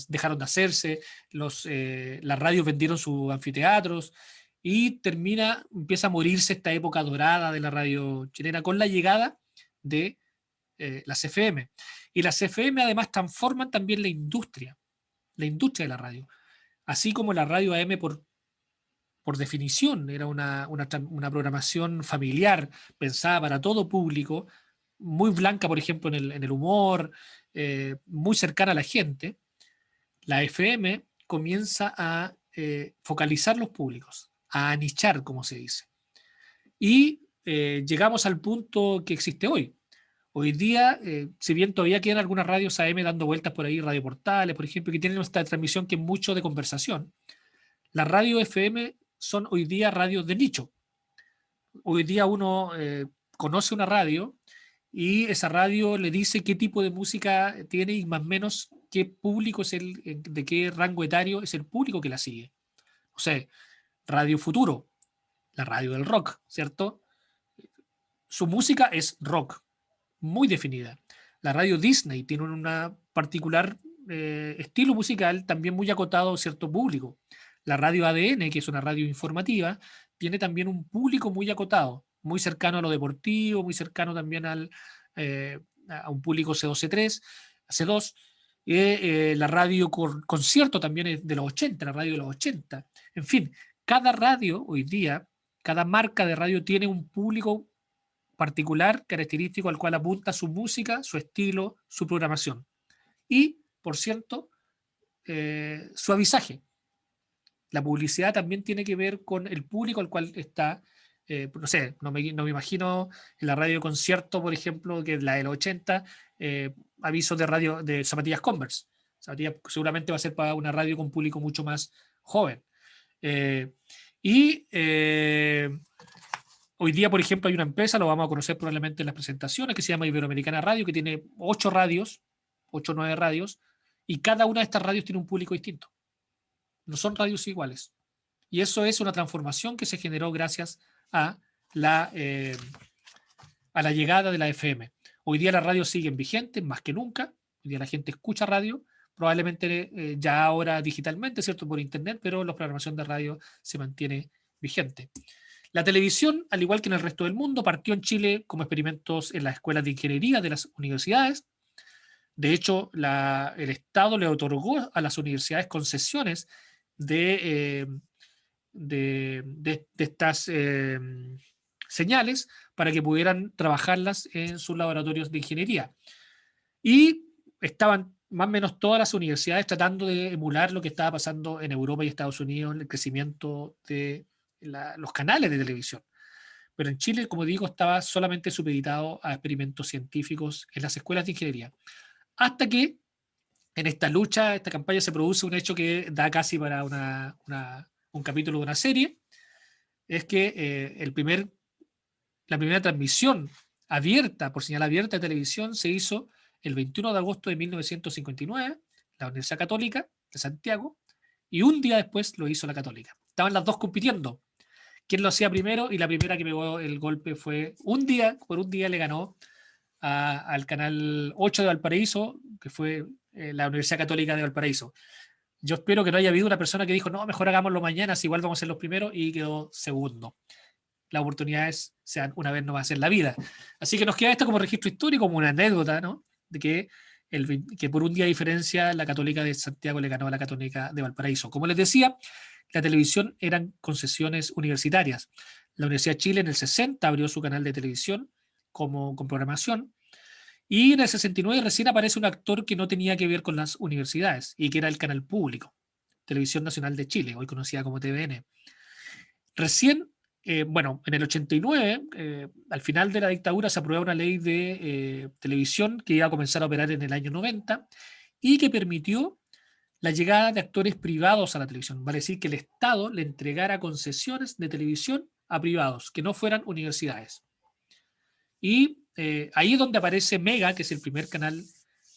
dejaron de hacerse, las radios vendieron sus anfiteatros y empieza a morirse esta época dorada de la radio chilena con la llegada de las FM. Y las FM además transforman también la industria de la radio. Así como la radio AM por por definición era una programación familiar, pensada para todo público, muy blanca, por ejemplo, en el humor, muy cercana a la gente, la FM comienza a focalizar los públicos, a anichar, como se dice. Y llegamos al punto que existe hoy. Hoy día, si bien todavía quedan algunas radios AM dando vueltas por ahí, Radio Portales, por ejemplo, que tienen esta transmisión que es mucho de conversación, las radios FM son hoy día radios de nicho. Hoy día uno conoce una radio y esa radio le dice qué tipo de música tiene y más o menos qué público es de qué rango etario es el público que la sigue. O sea, Radio Futuro, la radio del rock, ¿cierto? Su música es rock, muy definida. La radio Disney tiene una particular estilo musical también muy acotado a cierto público. La radio ADN, que es una radio informativa, tiene también un público muy acotado, muy cercano a lo deportivo, muy cercano también a un público C2, C3, C2. La radio concierto también es de los 80, la radio de los 80. En fin, cada radio hoy día, cada marca de radio tiene un público particular, característico, al cual apunta su música, su estilo, su programación. Y, por cierto, su avisaje. La publicidad también tiene que ver con el público al cual está, no sé, no me imagino en la radio concierto, por ejemplo, que es la del 80, avisos de radio de zapatillas Converse. Zapatillas seguramente va a ser para una radio con público mucho más joven. Hoy día, por ejemplo, hay una empresa, lo vamos a conocer probablemente en las presentaciones, que se llama Iberoamericana Radio, que tiene 8 radios, 8 o 9 radios, y cada una de estas radios tiene un público distinto. No son radios iguales. Y eso es una transformación que se generó gracias a la llegada de la FM. Hoy día las radios siguen vigentes, más que nunca. Hoy día la gente escucha radio, probablemente ya ahora digitalmente, ¿cierto? Por internet, pero la programación de radio se mantiene vigente. La televisión, al igual que en el resto del mundo, partió en Chile como experimentos en las escuelas de ingeniería de las universidades. De hecho, el Estado le otorgó a las universidades concesiones de estas señales para que pudieran trabajarlas en sus laboratorios de ingeniería. Y estaban más o menos todas las universidades tratando de emular lo que estaba pasando en Europa y Estados Unidos, el crecimiento de los canales de televisión. Pero en Chile, como digo, estaba solamente supeditado a experimentos científicos en las escuelas de ingeniería. Hasta que en esta lucha, esta campaña, se produce un hecho que da casi para un capítulo de una serie. Es que la primera transmisión abierta, por señal abierta de televisión, se hizo el 21 de agosto de 1959, la Universidad Católica de Santiago, y un día después lo hizo la Católica. Estaban las dos compitiendo. ¿Quién lo hacía primero? Y la primera que pegó el golpe fue por un día le ganó al canal 8 de Valparaíso, que fue la Universidad Católica de Valparaíso. Yo espero que no haya habido una persona que dijo, no, mejor hagámoslo mañana, si igual vamos a ser los primeros, y quedó segundo. Las oportunidades una vez no va a ser la vida. Así que nos queda esto como registro histórico, como una anécdota, ¿no? De que por un día de diferencia la Católica de Santiago le ganó a la Católica de Valparaíso. Como les decía, la televisión eran concesiones universitarias. La Universidad de Chile en el 60 abrió su canal de televisión con programación, y en el 69 recién aparece un actor que no tenía que ver con las universidades y que era el canal público, Televisión Nacional de Chile, hoy conocida como TVN. Recién, en el 89, al final de la dictadura, se aprueba una ley de televisión que iba a comenzar a operar en el año 90 y que permitió la llegada de actores privados a la televisión. Vale decir que el Estado le entregara concesiones de televisión a privados, que no fueran universidades. Y ahí es donde aparece Mega, que es el primer canal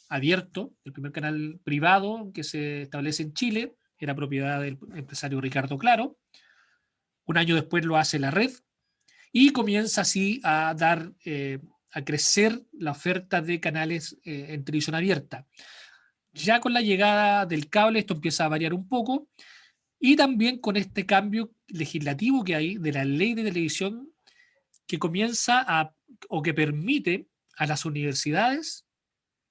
abierto, el primer canal privado que se establece en Chile, era propiedad del empresario Ricardo Claro. Un año después lo hace La Red, y comienza así a crecer la oferta de canales en televisión abierta. Ya con la llegada del cable esto empieza a variar un poco, y también con este cambio legislativo que hay de la ley de televisión, que comienza o que permite a las universidades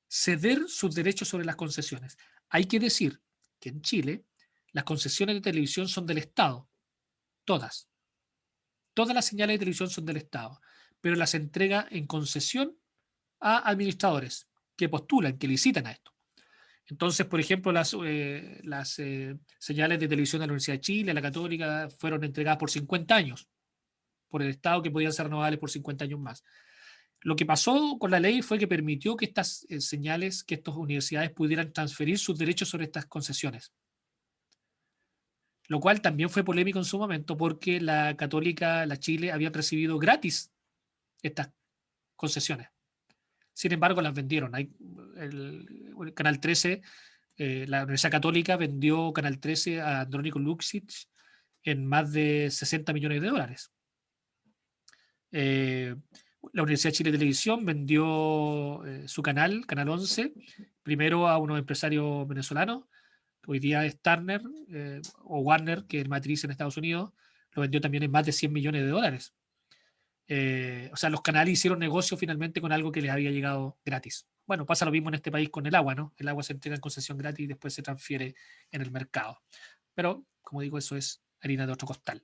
ceder sus derechos sobre las concesiones. Hay que decir que en Chile las concesiones de televisión son del Estado, todas. Todas las señales de televisión son del Estado, pero las entrega en concesión a administradores que postulan, que licitan a esto. Entonces, por ejemplo, las señales de televisión de la Universidad de Chile, la Católica, fueron entregadas por 50 años por el Estado, que podían ser renovables por 50 años más. Lo que pasó con la ley fue que permitió que estas señales, que estas universidades pudieran transferir sus derechos sobre estas concesiones. Lo cual también fue polémico en su momento porque la Católica, la Chile, habían recibido gratis estas concesiones. Sin embargo, las vendieron. El Canal 13, la Universidad Católica vendió Canal 13 a Andrónico Luksic en más de 60 millones de dólares. La Universidad de Chile Televisión vendió su canal, Canal 11, primero a unos empresarios venezolanos. Hoy día es Turner o Warner, que es matriz en Estados Unidos, lo vendió también en más de 100 millones de dólares. O sea, los canales hicieron negocio finalmente con algo que les había llegado gratis. Bueno, pasa lo mismo en este país con el agua, ¿no? El agua se entrega en concesión gratis y después se transfiere en el mercado. Pero, como digo, eso es harina de otro costal.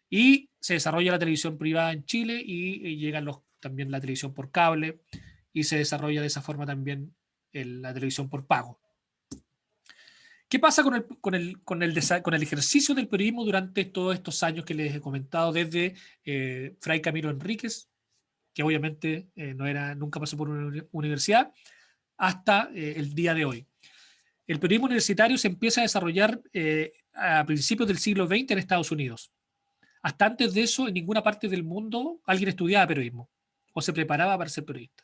Y se desarrolla la televisión privada en Chile y llegan también la televisión por cable y se desarrolla de esa forma también la televisión por pago. ¿Qué pasa con el ejercicio del periodismo durante todos estos años que les he comentado, desde Fray Camilo Enríquez, que obviamente nunca pasó por una universidad, hasta el día de hoy? El periodismo universitario se empieza a desarrollar a principios del siglo XX en Estados Unidos. Hasta antes de eso, en ninguna parte del mundo alguien estudiaba periodismo o se preparaba para ser periodista.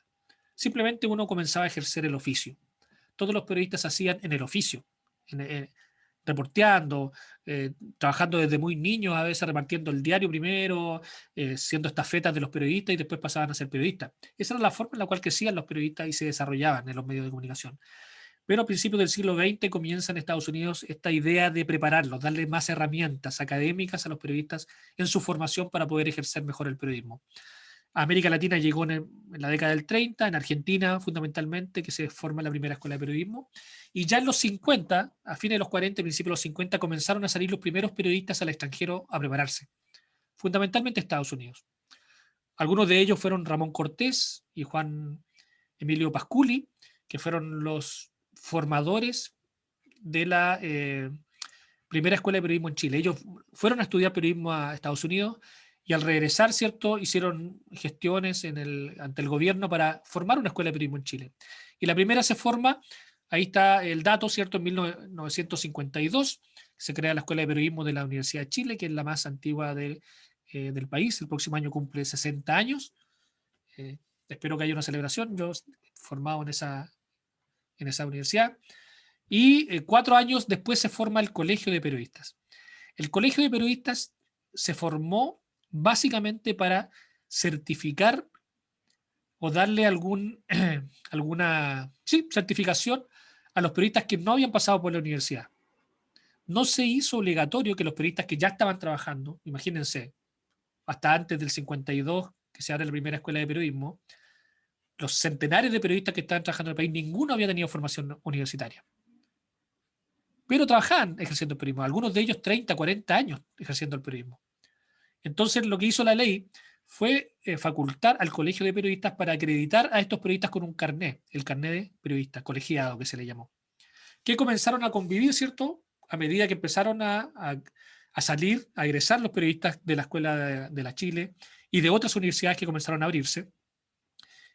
Simplemente uno comenzaba a ejercer el oficio. Todos los periodistas hacían en el oficio, reporteando, trabajando desde muy niños, a veces repartiendo el diario primero, siendo estafetas de los periodistas y después pasaban a ser periodistas. Esa era la forma en la cual crecían los periodistas y se desarrollaban en los medios de comunicación. Pero a principios del siglo XX comienza en Estados Unidos esta idea de prepararlos, darle más herramientas académicas a los periodistas en su formación para poder ejercer mejor el periodismo. A América Latina llegó en la década del 30, en Argentina fundamentalmente, que se forma la primera escuela de periodismo, y ya en los 50, a fines de los 40, principios de los 50, comenzaron a salir los primeros periodistas al extranjero a prepararse, fundamentalmente Estados Unidos. Algunos de ellos fueron Ramón Cortés y Juan Emilio Pasculi, que fueron los formadores de la primera escuela de periodismo en Chile. Ellos fueron a estudiar periodismo a Estados Unidos y al regresar, ¿cierto?, hicieron gestiones ante el gobierno para formar una escuela de periodismo en Chile. Y la primera se forma, ahí está el dato, ¿cierto?, en 1952 se crea la Escuela de Periodismo de la Universidad de Chile, que es la más antigua del país. El próximo año cumple 60 años. Espero que haya una celebración. Yo formado en esa universidad. Y 4 años después se forma el Colegio de Periodistas. El Colegio de Periodistas se formó básicamente para certificar o darle alguna certificación a los periodistas que no habían pasado por la universidad. No se hizo obligatorio que los periodistas que ya estaban trabajando, imagínense, hasta antes del 52, que se abre la primera escuela de periodismo, los centenares de periodistas que estaban trabajando en el país, ninguno había tenido formación universitaria. Pero trabajaban ejerciendo el periodismo, algunos de ellos 30, 40 años ejerciendo el periodismo. Entonces lo que hizo la ley fue facultar al Colegio de Periodistas para acreditar a estos periodistas con un carnet, el carnet de periodista, colegiado que se le llamó, que comenzaron a convivir, ¿cierto?, a medida que empezaron a salir, a egresar los periodistas de la Escuela de la Chile y de otras universidades que comenzaron a abrirse.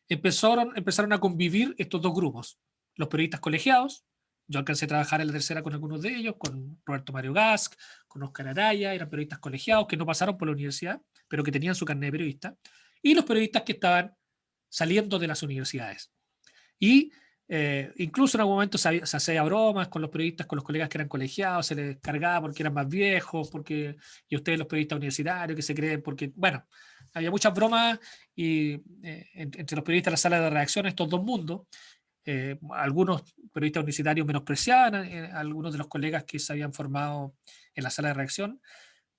Empezaron a convivir estos dos grupos, los periodistas colegiados. Yo alcancé a trabajar en la tercera con algunos de ellos, con Roberto Mario Gask, con Oscar Araya, eran periodistas colegiados que no pasaron por la universidad, pero que tenían su carnet de periodista, y los periodistas que estaban saliendo de las universidades. Y incluso en algún momento se hacía bromas con los periodistas, con los colegas que eran colegiados, se les cargaba porque eran más viejos, y ustedes los periodistas universitarios que se creen, porque, bueno, había muchas bromas entre los periodistas de la sala de redacción, estos dos mundos. Algunos periodistas universitarios menospreciaban a algunos de los colegas que se habían formado en la sala de redacción,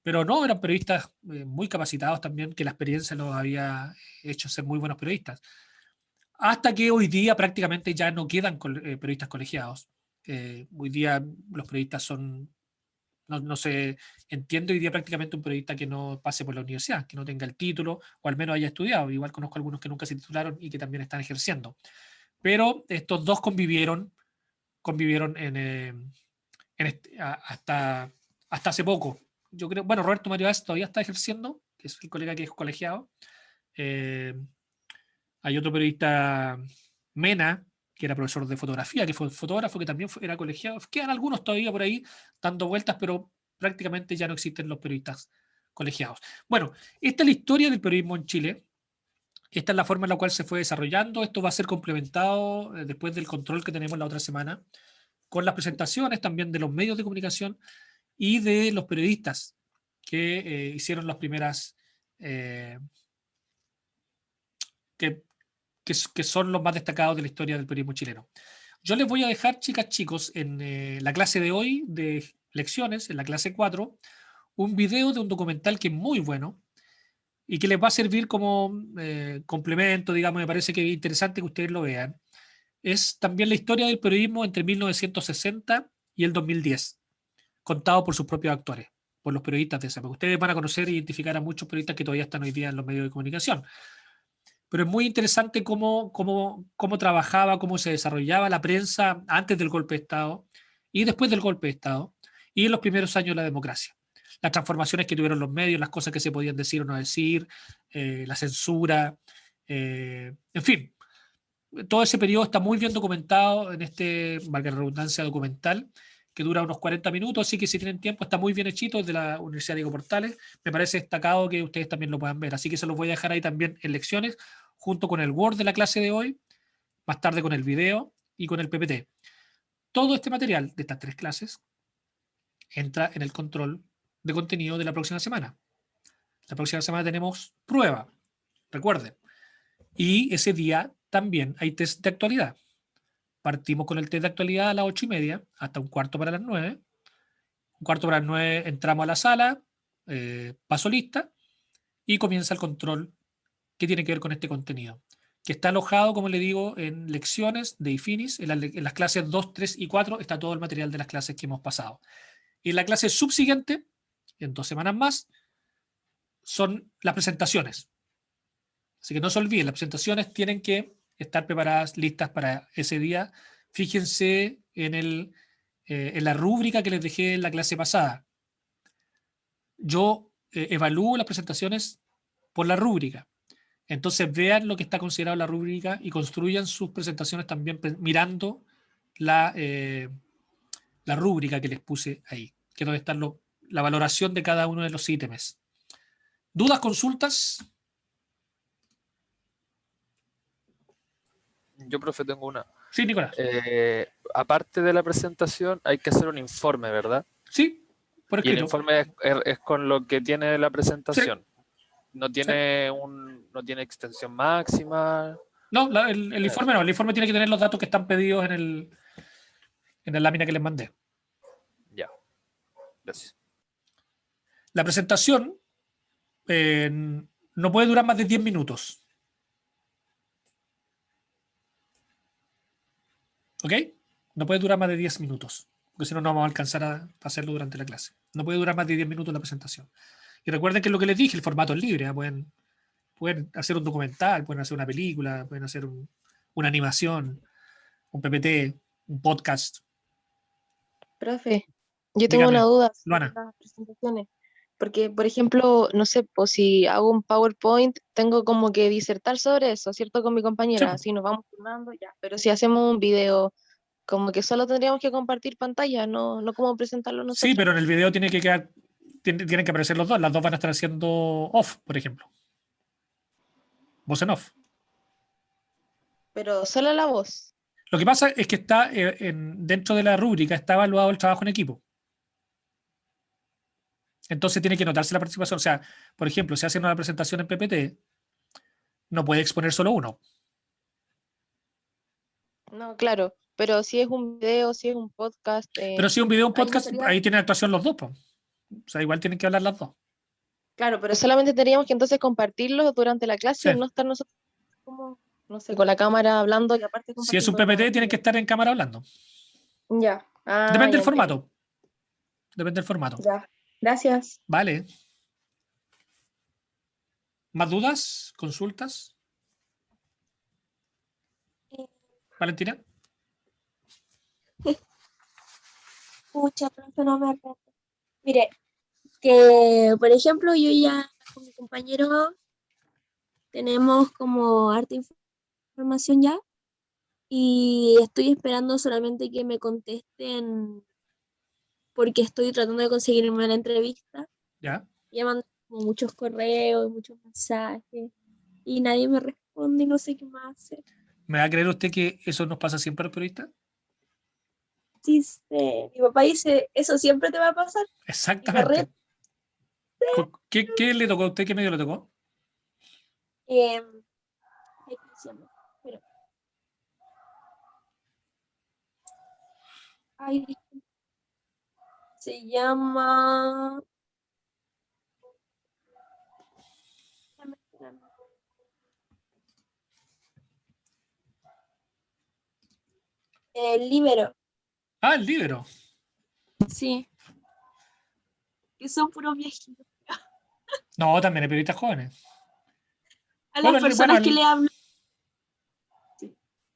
pero no, eran periodistas muy capacitados también, que la experiencia los había hecho ser muy buenos periodistas. Hasta que hoy día prácticamente ya no quedan periodistas colegiados. Hoy día los periodistas son no se entiende hoy día prácticamente un periodista que no pase por la universidad, que no tenga el título o al menos haya estudiado. Igual conozco algunos que nunca se titularon y que también están ejerciendo. Pero estos dos convivieron hasta hace poco. Yo creo, bueno, Roberto Mario Vaz todavía está ejerciendo, que es el colega que es colegiado. Hay otro periodista, Mena, que era profesor de fotografía, que fue fotógrafo, que también era colegiado. Quedan algunos todavía por ahí dando vueltas, pero prácticamente ya no existen los periodistas colegiados. Bueno, esta es la historia del periodismo en Chile. Esta es la forma en la cual se fue desarrollando. Esto va a ser complementado después del control que tenemos la otra semana, con las presentaciones también de los medios de comunicación y de los periodistas que hicieron las primeras, que son los más destacados de la historia del periodismo chileno. Yo les voy a dejar, chicas, chicos, en la clase de hoy de lecciones, en la clase 4, un video de un documental que es muy bueno y que les va a servir como complemento, digamos. Me parece que es interesante que ustedes lo vean. Es también la historia del periodismo entre 1960 y el 2010, contado por sus propios actores, por los periodistas de esa época. Ustedes van a conocer e identificar a muchos periodistas que todavía están hoy día en los medios de comunicación. Pero es muy interesante cómo trabajaba, cómo se desarrollaba la prensa antes del golpe de Estado y después del golpe de Estado y en los primeros años de la democracia. Las transformaciones que tuvieron los medios, las cosas que se podían decir o no decir, la censura, en fin. Todo ese periodo está muy bien documentado en este, valga la redundancia, documental, que dura unos 40 minutos, así que si tienen tiempo está muy bien hechito, es de la Universidad Diego Portales. Me parece destacado que ustedes también lo puedan ver, así que se los voy a dejar ahí también en lecciones, junto con el Word de la clase de hoy, más tarde con el video y con el PPT. Todo este material de estas 3 clases entra en el control de contenido de la próxima semana. La próxima semana tenemos prueba, recuerden, y ese día también hay test de actualidad. Partimos con el test de actualidad a las 8:30 hasta 8:45. 8:45 entramos a la sala, paso lista y comienza el control que tiene que ver con este contenido, que está alojado, como le digo, en lecciones de IFINIS. En las clases 2, 3 y 4 está todo el material de las clases que hemos pasado. Y en la clase subsiguiente, en 2 semanas más, son las presentaciones. Así que no se olviden, las presentaciones tienen que estar preparadas, listas para ese día. Fíjense en la rúbrica que les dejé en la clase pasada. Yo evalúo las presentaciones por la rúbrica. Entonces vean lo que está considerado la rúbrica y construyan sus presentaciones también mirando la rúbrica que les puse ahí, que es donde está la valoración de cada uno de los ítems. ¿Dudas, consultas? Yo, profe, tengo una. Sí, Nicolás. Aparte de la presentación, hay que hacer un informe, ¿verdad? Sí, por Y el escrito. informe es con lo que tiene la presentación. Sí. No tiene no tiene extensión máxima. No, el informe no. El informe tiene que tener los datos que están pedidos en la lámina que les mandé. Ya. Gracias. La presentación no puede durar más de 10 minutos. ¿Ok? No puede durar más de 10 minutos, porque si no, no vamos a alcanzar a hacerlo durante la clase. No puede durar más de 10 minutos la presentación. Y recuerden que es lo que les dije, el formato es libre. Pueden hacer un documental, pueden hacer una película, pueden hacer una animación, un PPT, un podcast. Profe, yo tengo Dígame, una duda sobre Luana. las presentaciones. Porque, por ejemplo, no sé, pues si hago un PowerPoint, tengo como que disertar sobre eso, ¿cierto? Con mi compañera, Sí. así nos vamos turnando, ya. Pero si hacemos un video, como que solo tendríamos que compartir pantalla, no como presentarlo nosotros. Sí, pero en el video tienen que aparecer los dos. Las dos van a estar haciendo off, por ejemplo. Voz en off. Pero solo la voz. Lo que pasa es que está dentro de la rúbrica está evaluado el trabajo en equipo. Entonces tiene que notarse la participación. O sea, por ejemplo, si hacen una presentación en PPT, no puede exponer solo uno. No, claro, pero si es un video, si es un podcast. Pero si un video, un ahí no podcast, sería- ahí tienen actuación los dos. Po. O sea, igual tienen que hablar las dos. Claro, pero solamente tendríamos que entonces compartirlo durante la clase, Sí. no estar nosotros como, no sé, con la cámara hablando y aparte Si es un compartiendo PPT, con- tienen que estar en cámara hablando. Ya. Ah, Depende ya del formato. Depende del formato. Ya. Gracias. Vale. ¿Más dudas? ¿Consultas? Valentina. Pucha, profe, no me acuerdo. Mire, que por ejemplo yo ya con mi compañero tenemos como harta información ya y estoy esperando solamente que me contesten porque estoy tratando de conseguirme la entrevista. Ya. Ya mandé como muchos correos, muchos mensajes y nadie me responde y no sé qué más hacer. ¿Me va a creer usted que eso nos pasa siempre a los periodistas? Sí, mi papá dice, eso siempre te va a pasar. Y me Exactamente. reta. ¿Qué le tocó a usted? ¿Qué medio le tocó? Ay, ¿cómo se llama? Espera. Ay, se llama... Espérame. El Libero, Ah, el Libero. sí, que son puros viejitos. No, también hay periodistas jóvenes. A Bueno, las personas que el- le hablan,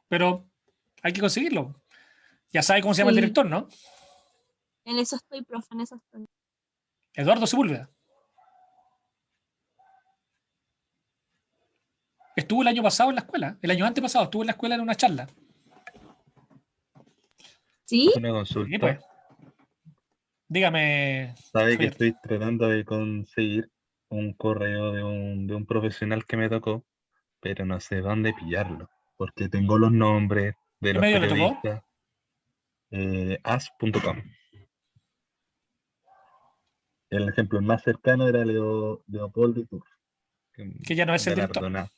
pero hay que conseguirlo. Ya sabe cómo se llama el sí, director, ¿no? en eso estoy, profe, en eso estoy. Eduardo Sepúlveda. Estuvo el año pasado en la escuela. El año antepasado estuvo en la escuela en una charla. ¿Sí? Una Sí, consulta. pues. Dígame, Sabe que Javier. estoy tratando de conseguir un correo de un profesional que me tocó, pero no sé dónde pillarlo, porque tengo los nombres de ¿Qué los medio le tocó? periodistas. As.com. El ejemplo más cercano era Leopoldo Iturbe, Que ya no es el director. galardonado,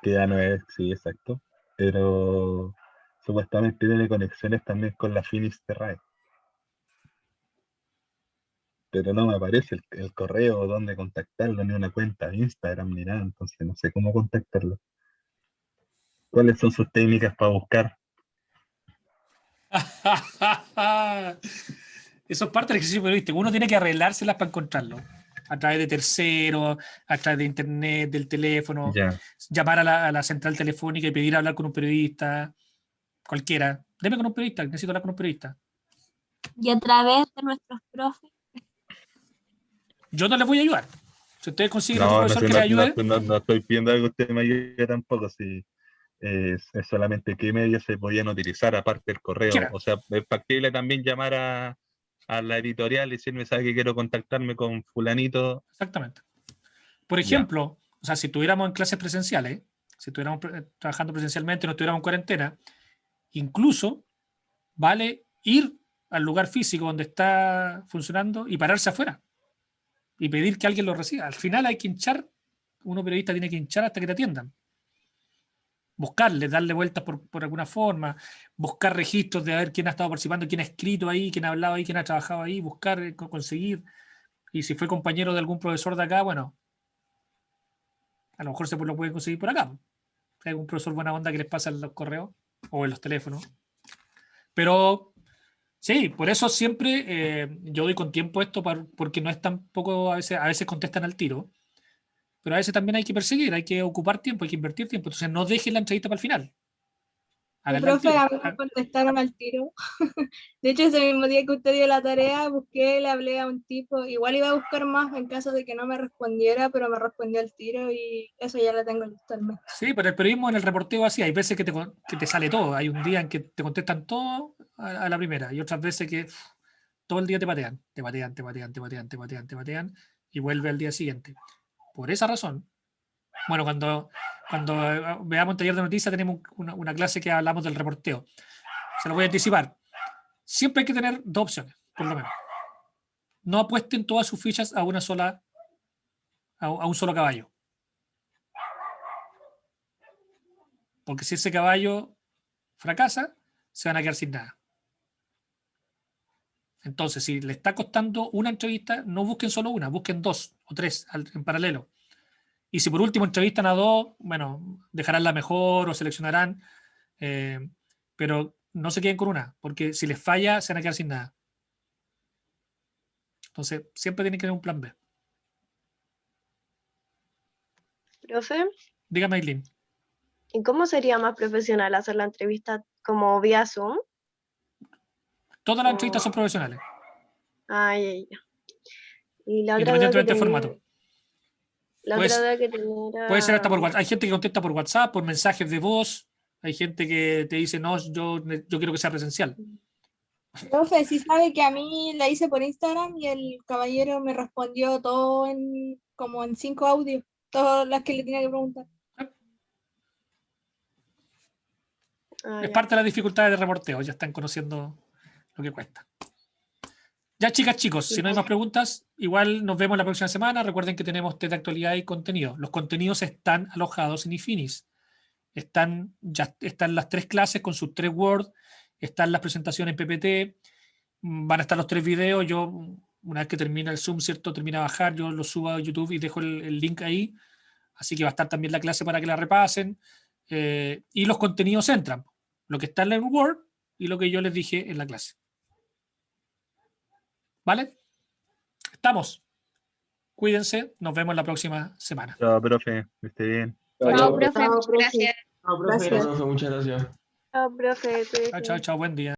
que ya no es, sí, exacto, pero supuestamente tiene conexiones también con la Finis Terrae, pero no me aparece el correo, dónde contactarlo, ni una cuenta de Instagram, ni nada, entonces no sé cómo contactarlo. ¿Cuáles son sus técnicas para buscar? Eso es parte del ejercicio periodístico. Uno tiene que arreglárselas para encontrarlo. A través de terceros, a través de internet, del teléfono, Ya, llamar a la central telefónica y pedir hablar con un periodista, cualquiera. Deme con un periodista, necesito hablar con un periodista. Y a través de nuestros profes, Yo no les voy a ayudar. Si ustedes consiguen otro no, no profesor sé, que les ayude, no estoy pidiendo algo que usted me ayude tampoco, si es solamente qué medios se podían utilizar aparte del correo. quiera. O sea, es factible también llamar a la editorial y decirme, ¿sabe que quiero contactarme con fulanito? Exactamente. Por Ya, ejemplo, o sea, si estuviéramos en clases presenciales, si estuviéramos trabajando presencialmente, no estuviéramos en cuarentena, incluso vale ir al lugar físico donde está funcionando y pararse afuera y pedir que alguien lo reciba. Al final hay que hinchar, uno periodista tiene que hinchar hasta que te atiendan. Buscarle, darle vueltas por alguna forma, buscar registros de ver quién ha estado participando, quién ha escrito ahí, quién ha hablado ahí, quién ha trabajado ahí, buscar, conseguir. Y si fue compañero de algún profesor de acá, bueno, a lo mejor se lo pueden conseguir por acá. Hay algún profesor buena onda que les pasa en los correos o en los teléfonos. Pero sí, por eso siempre yo doy con tiempo esto porque no es tan poco, a veces contestan al tiro, pero a veces también hay que perseguir, hay que ocupar tiempo, hay que invertir tiempo. Entonces no dejen la entrevista para el final. Mi Háganla al profe, tiro. a mí me contestaron al tiro. De hecho, ese mismo día que usted dio la tarea, busqué, le hablé a un tipo. Igual iba a buscar más en caso de que no me respondiera, pero me respondió al tiro y eso ya lo tengo listo al mes. Sí, pero el periodismo en el reporteo así, hay veces que te sale todo, hay un día en que te contestan todo a la primera y otras veces que todo el día te patean, te patean, te patean, te patean, te patean, te patean y vuelve al día siguiente. Por esa razón, bueno, cuando veamos un taller de noticias tenemos una clase que hablamos del reporteo. Se lo voy a anticipar. Siempre hay que tener dos opciones, por lo menos. No apuesten todas sus fichas a a un solo caballo. Porque si ese caballo fracasa, se van a quedar sin nada. Entonces, si le está costando una entrevista, no busquen solo una, busquen dos o tres en paralelo. Y si por último entrevistan a dos, bueno, dejarán la mejor o seleccionarán, pero no se queden con una, porque si les falla, se van a quedar sin nada. Entonces, siempre tiene que tener un plan B. Profe, Dígame, Aileen. ¿y cómo sería más profesional hacer la entrevista como vía Zoom? Todas las entrevistas son profesionales, Ay, ay, ay. Y la otra duda que independientemente del tenía, formato. la Pues, otra duda que tenía Puede ser hasta por era, WhatsApp. Hay gente que contesta por WhatsApp, por mensajes de voz. Hay gente que te dice, no, yo quiero que sea presencial. Profe, sí sabe que a mí la hice por Instagram y el caballero me respondió todo como en 5 audios, todas las que le tenía que preguntar. Es parte de las dificultades de reporteo. Ya están conociendo lo que cuesta. Ya, chicas, chicos, si no hay más preguntas, igual nos vemos la próxima semana. Recuerden que tenemos test de actualidad y contenido. Los contenidos están alojados en Ifinis. Ya están las 3 clases con sus 3 Word, están las presentaciones en PPT, van a estar los 3 videos. Yo, una vez que termina el Zoom, ¿cierto? Termina de bajar, yo lo subo a YouTube y dejo el link ahí. Así que va a estar también la clase para que la repasen. Y los contenidos entran. Lo que está en el Word y lo que yo les dije en la clase. ¿Vale? Estamos. Cuídense. Nos vemos la próxima semana. Chao, profe. Que esté bien. Chao, profe, Chao, profe. gracias. No, profe. Profe, muchas gracias. Chao, profe, Chao, chao, chao. Buen día.